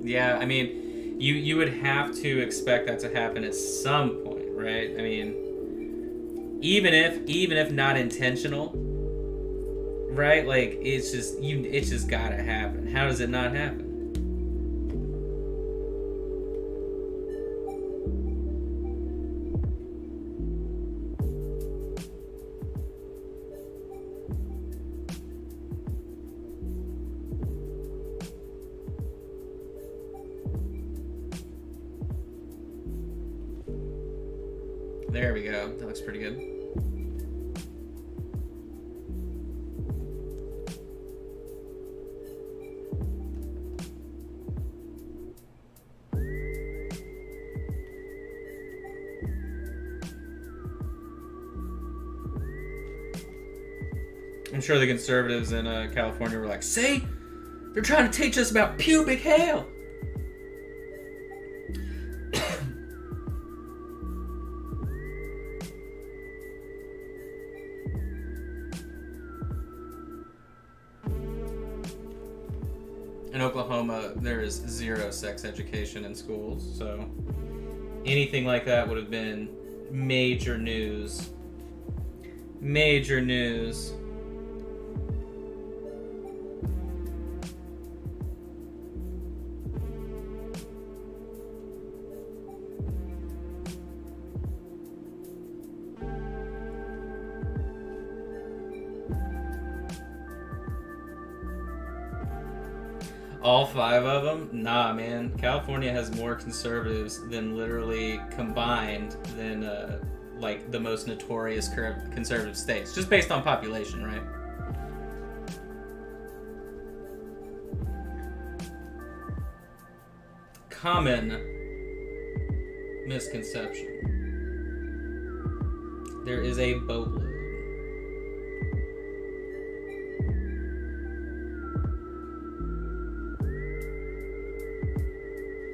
Yeah, I mean, you would have to expect that to happen at some point, right? I mean, even if not intentional, right? Like it's just gotta happen. How does it not happen? There we go. That looks pretty good. I'm sure the conservatives in California were like, "See, they're trying to teach us about pubic hair." In Oklahoma, there is zero sex education in schools, so anything like that would have been major news. Major news. All 5 of them? Nah, man. California has more conservatives than literally combined than like the most notorious conservative states, just based on population, right? Common misconception. There is a boatload.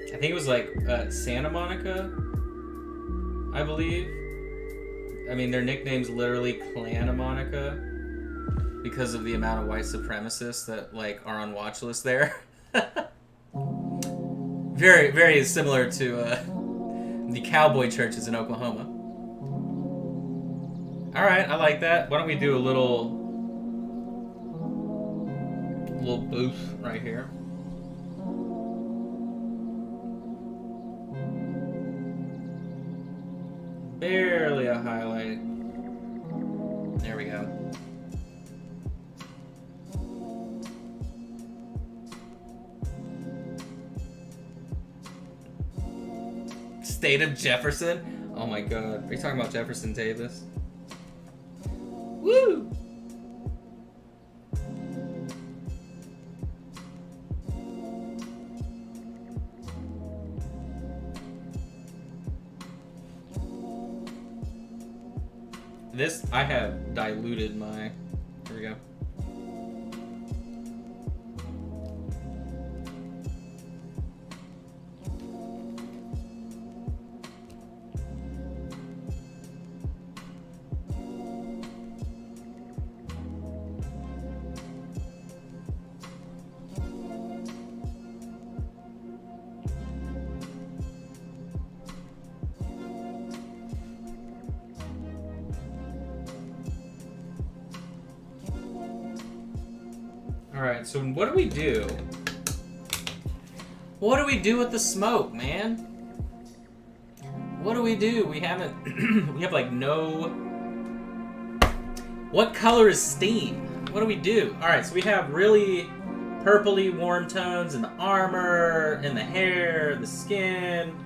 I think it was like Santa Monica, I believe. I mean, their nickname's literally Clan of Monica because of the amount of white supremacists that like are on watch list there. Very, very similar to the cowboy churches in Oklahoma. All right, I like that. Why don't we do a little booth right here? Barely a highlight. There we go. State of Jefferson? Oh my god. Are you talking about Jefferson Davis? Woo! This, I have diluted my... Here we go. Alright, so what do we do? What do we do with the smoke, man? What do we do? We haven't... we have, like, no... What color is steam? What do we do? Alright, so we have really purpley warm tones in the armor, in the hair, the skin.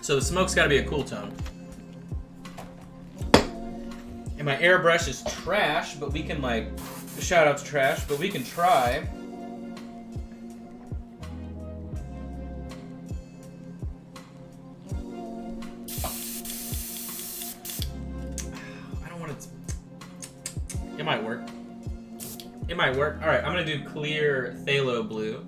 So the smoke's gotta be a cool tone. And my airbrush is trash, but we can, like, shout out to trash, but we can try. I don't want it. It might work. It might work. All right, I'm gonna do clear phthalo blue.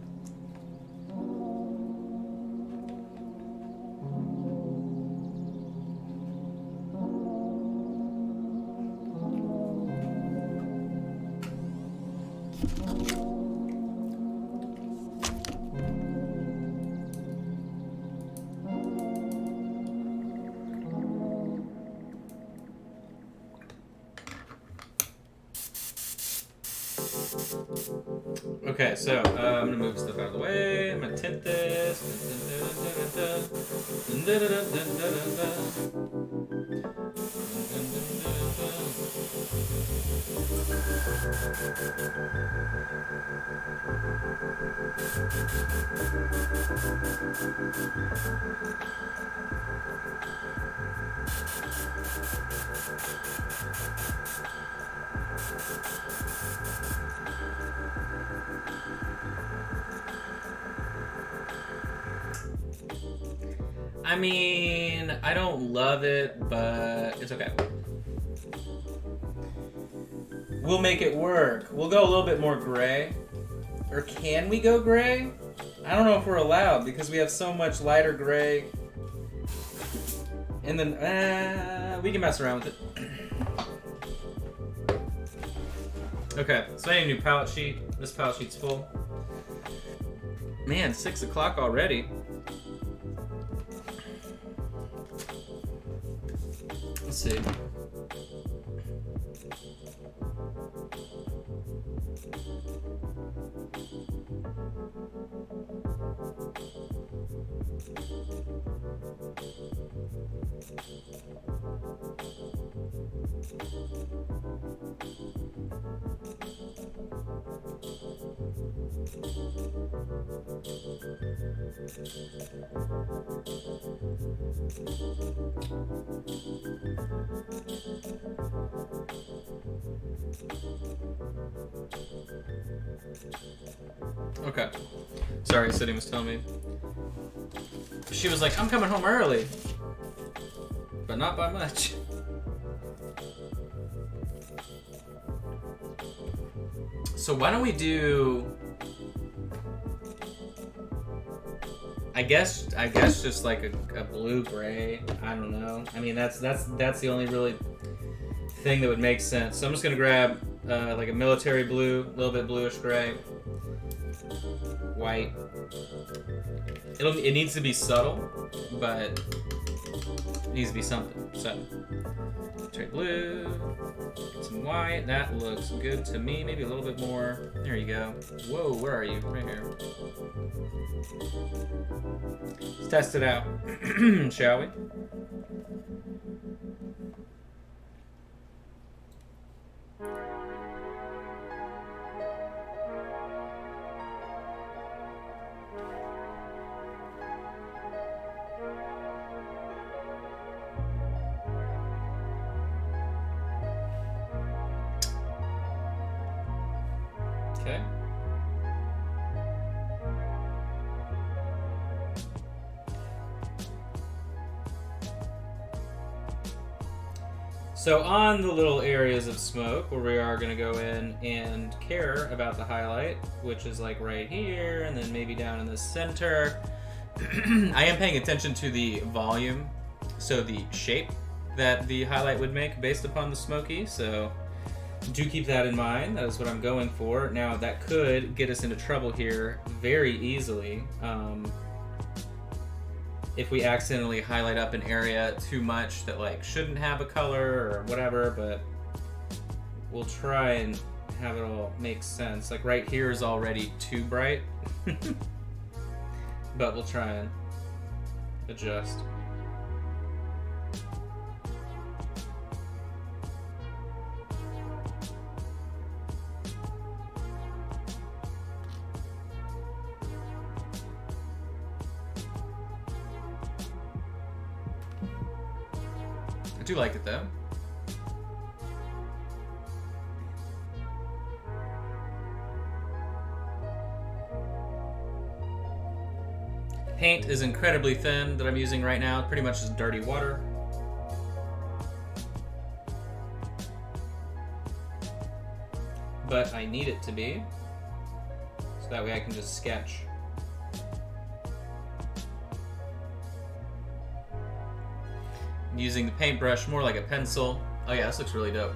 Okay, so I'm gonna move stuff out of the way. I'm gonna tint this. I mean, I don't love it, but it's okay. We'll make it work. We'll go a little bit more gray. Or can we go gray? I don't know if we're allowed because we have so much lighter gray. And then, we can mess around with it. Okay, so I need a new palette sheet. This palette sheet's full. Man, 6 o'clock already. Let's see. Okay. Sorry, Sydney was telling me. She was like, I'm coming home early. But not by much. So why don't we do... I guess just like a blue-gray. I don't know. I mean, that's the only really thing that would make sense. So I'm just gonna grab like a military blue, a little bit bluish gray, white. It needs to be subtle, but it needs to be something. So military blue, some white. That looks good to me. Maybe a little bit more. There you go. Whoa, where are you? Right here. Let's test it out, shall we? Okay. So on the little areas of smoke where we are going to go in and care about the highlight, which is like right here and then maybe down in the center, I am paying attention to the volume, so the shape that the highlight would make based upon the smoky, so do keep that in mind. That is what I'm going for. Now that could get us into trouble here very easily. if we accidentally highlight up an area too much that like shouldn't have a color or whatever, but we'll try and have it all make sense. Like right here is already too bright, but we'll try and adjust. I do like it though. Paint is incredibly thin that I'm using right now, pretty much just dirty water. But I need it to be, so that way I can just sketch. I'm using the paintbrush more like a pencil. Oh yeah, this looks really dope.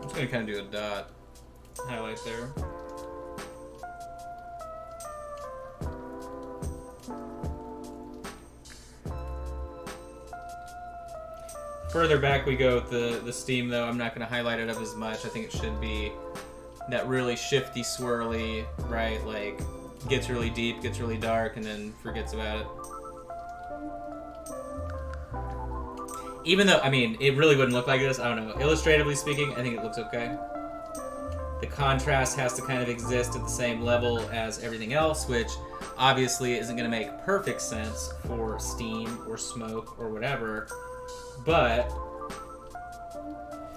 I'm gonna kind of do a dot highlight there. Further back we go with the steam though, I'm not gonna highlight it up as much. I think it should be that really shifty, swirly, right? Like, gets really deep, gets really dark, and then forgets about it. Even though, I mean, it really wouldn't look like this, I don't know. Illustratively speaking, I think it looks okay. The contrast has to kind of exist at the same level as everything else, which obviously isn't going to make perfect sense for steam or smoke or whatever, but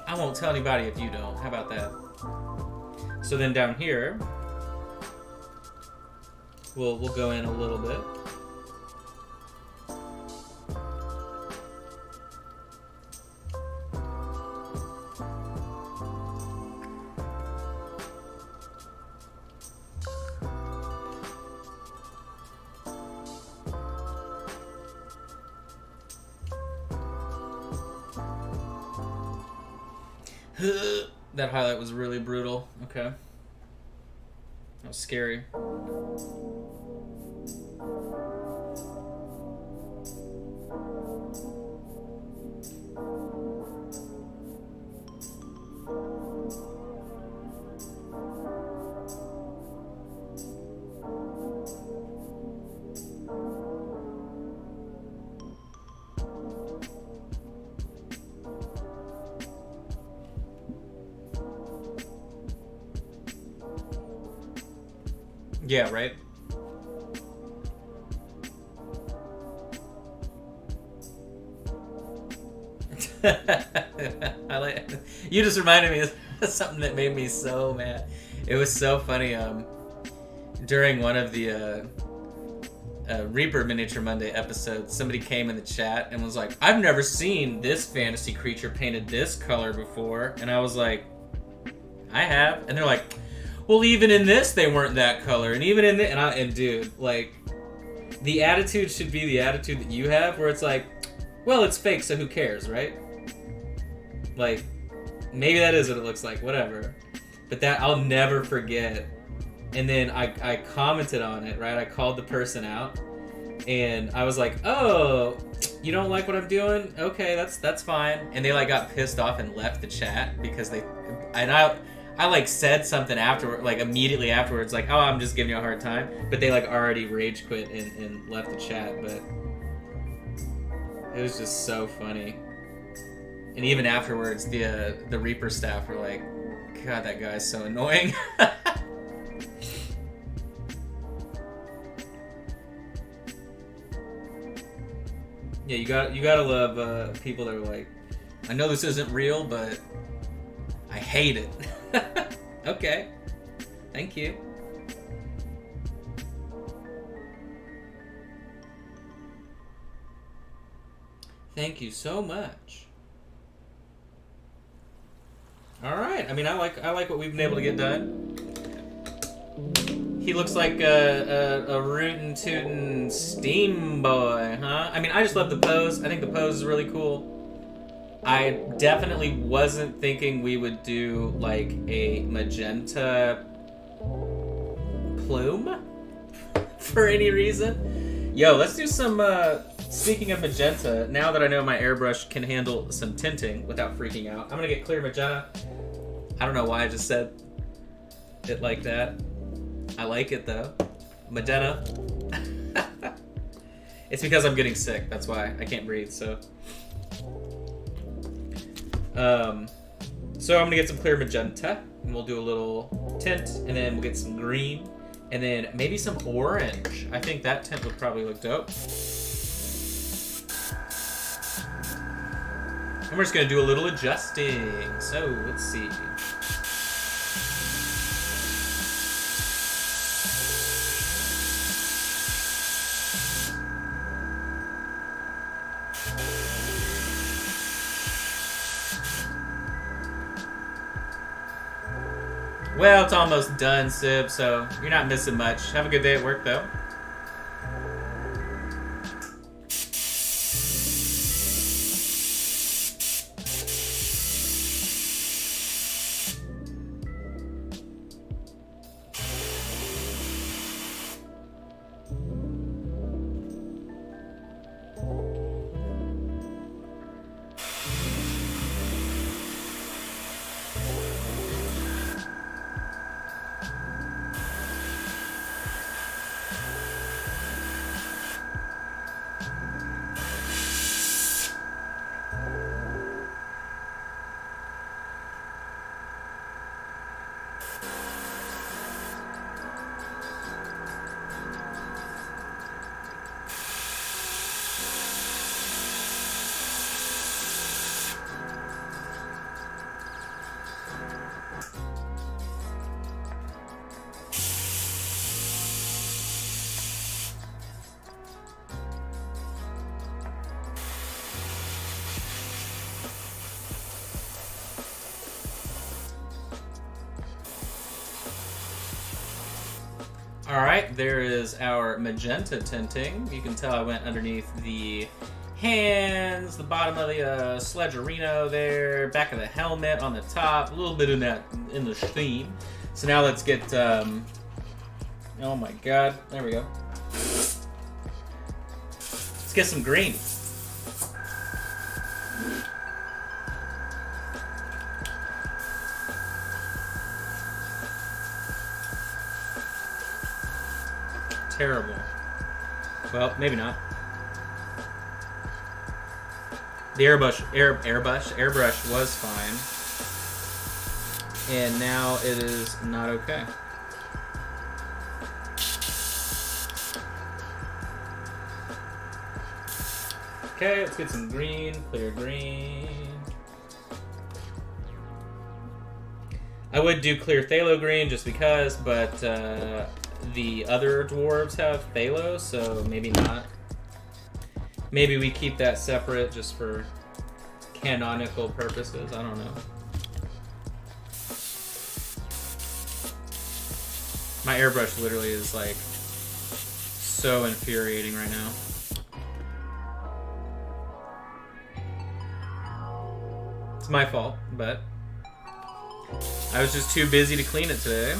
I won't tell anybody if you don't. How about that? So then down here, we'll go in a little bit. That highlight was really brutal. Okay. That was scary. Yeah, right? I like. You just reminded me of something that made me so mad. It was so funny. During one of the Reaper Miniature Monday episodes, somebody came in the chat and was like, "I've never seen this fantasy creature painted this color before," and I was like, "I have," and they're like, "Well, even in this, they weren't that color, and even in this," and dude, like, the attitude should be the attitude that you have, where it's like, well, it's fake, so who cares, right? Like, maybe that is what it looks like, whatever. But that, I'll never forget. And then I commented on it, right? I called the person out, And I was like, oh, you don't like what I'm doing? Okay, that's fine. And they like got pissed off and left the chat because I like said something afterward, like immediately afterwards, like, oh, I'm just giving you a hard time. But they like already rage quit and left the chat. But it was just so funny. And even afterwards, the Reaper staff were like, God, that guy's so annoying. Yeah, you gotta love people that are like, I know this isn't real, but I hate it. Okay, thank you. Thank you so much. All right, I mean, I like what we've been able to get done. He looks like a rootin' tootin' steam boy, huh? I mean, I just love the pose. I think the pose is really cool. I definitely wasn't thinking we would do like a magenta plume for any reason. Yo, let's do some, speaking of magenta, now that I know my airbrush can handle some tinting without freaking out, I'm gonna get clear magenta. I don't know why I just said it like that. I like it though. Magenta. It's because I'm getting sick. That's why I can't breathe. So I'm gonna get some clear magenta, and we'll do a little tint, and then we'll get some green, and then maybe some orange. I think that tint would probably look dope. And we're just gonna do a little adjusting. So let's see. Well, it's almost done, Sib, so you're not missing much. Have a good day at work, though. Alright, there is our magenta tinting. You can tell I went underneath the hands, the bottom of the Sledgerino there, back of the helmet on the top, a little bit in that in the steam. So now let's get, oh my god, there we go. Let's get some green. Terrible. Well, maybe not. The airbrush was fine. And now it is not okay. Okay, let's get some green, clear green. I would do clear phthalo green just because, but the other dwarves have phthalo, so maybe not. Maybe we keep that separate just for canonical purposes. I don't know. My airbrush literally is like so infuriating right now. It's my fault, but I was just too busy to clean it today.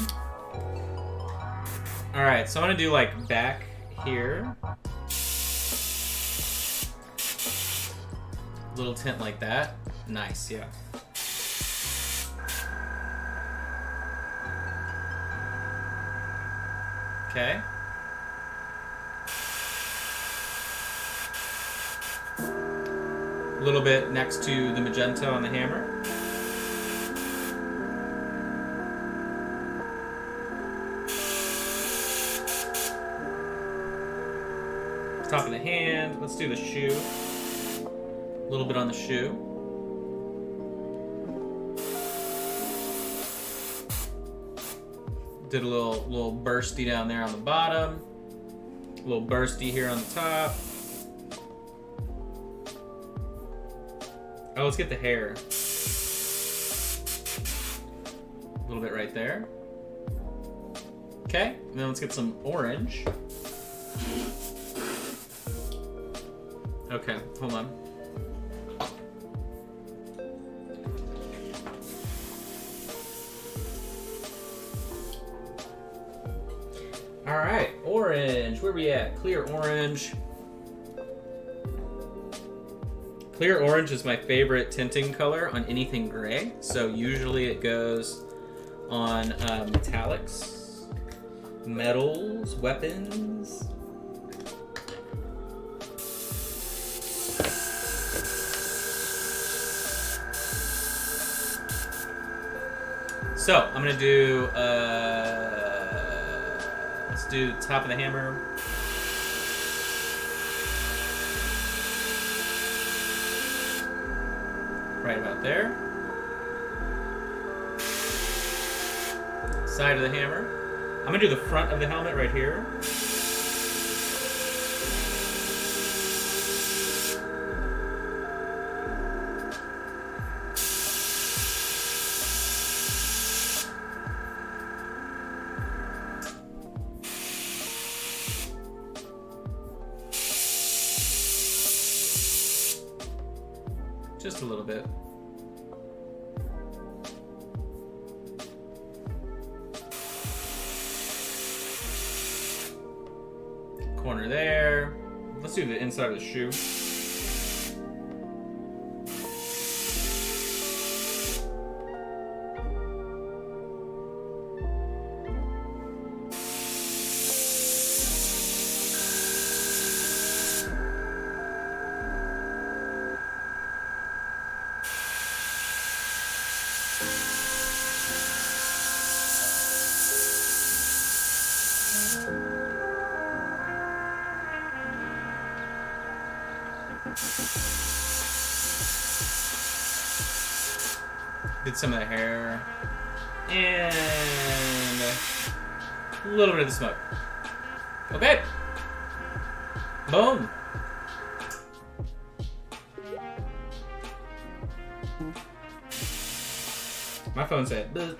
Alright, so I'm gonna do like back here. Little tint like that. Nice, yeah. Okay. A little bit next to the magenta on the hammer. Top of the hand. Let's do the shoe. A little bit on the shoe. Did a little bursty down there on the bottom. A little bursty here on the top. Oh, let's get the hair. A little bit right there. Okay, and then let's get some orange. Okay, hold on. All right, orange. Where we at? Clear orange. Clear orange is my favorite tinting color on anything gray. So usually it goes on metallics, metals, weapons. So I'm gonna do, let's do top of the hammer. Right about there. Side of the hammer. I'm gonna do the front of the helmet right here. Just a little bit. Corner there. Let's do the inside of the shoe. Did some of the hair. And a little bit of the smoke. Okay. Boom. My phone said, "Bleh."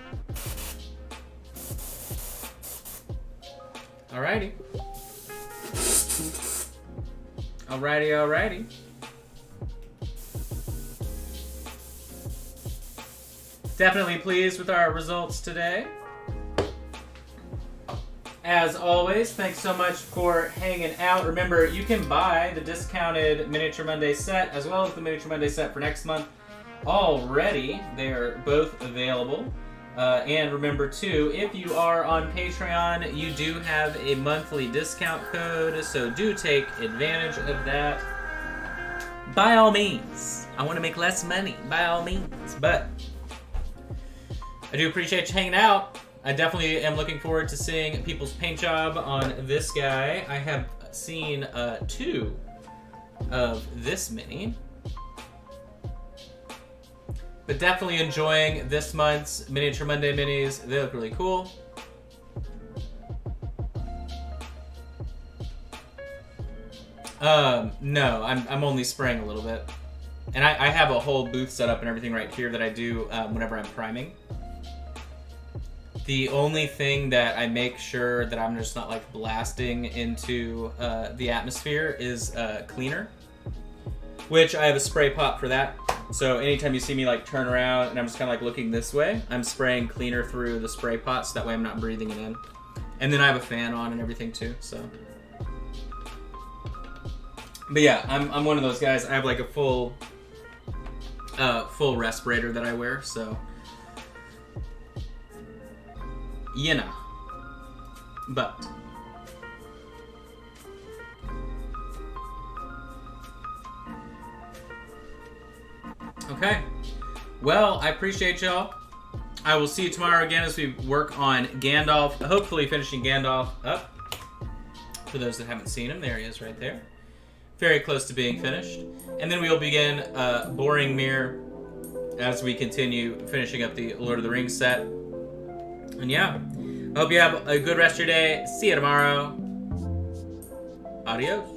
Alrighty. Alrighty. Definitely pleased with our results today. As always, thanks so much for hanging out. Remember, you can buy the discounted Miniature Monday set as well as the Miniature Monday set for next month already. They are both available. And remember too, if you are on Patreon, you do have a monthly discount code, so do take advantage of that. By all means. I want to make less money, by all means. But I do appreciate you hanging out. I definitely am looking forward to seeing people's paint job on this guy. I have seen 2 of this mini. But definitely enjoying this month's Miniature Monday minis. They look really cool. No, I'm only spraying a little bit. And I have a whole booth set up and everything right here that I do whenever I'm priming. The only thing that I make sure that I'm just not like blasting into the atmosphere is cleaner. Which I have a spray pot for that. So anytime you see me like turn around and I'm just kind of like looking this way, I'm spraying cleaner through the spray pot so that way I'm not breathing it in. And then I have a fan on and everything too, so. But yeah, I'm one of those guys. I have like a full full respirator that I wear, so you know. But okay. Well, I appreciate y'all. I will see you tomorrow again as we work on Gandalf. Hopefully finishing Gandalf up. For those that haven't seen him, there he is right there. Very close to being finished. And then we'll begin Boromir as we continue finishing up the Lord of the Rings set. And yeah, I hope you have a good rest of your day. See you tomorrow. Adios.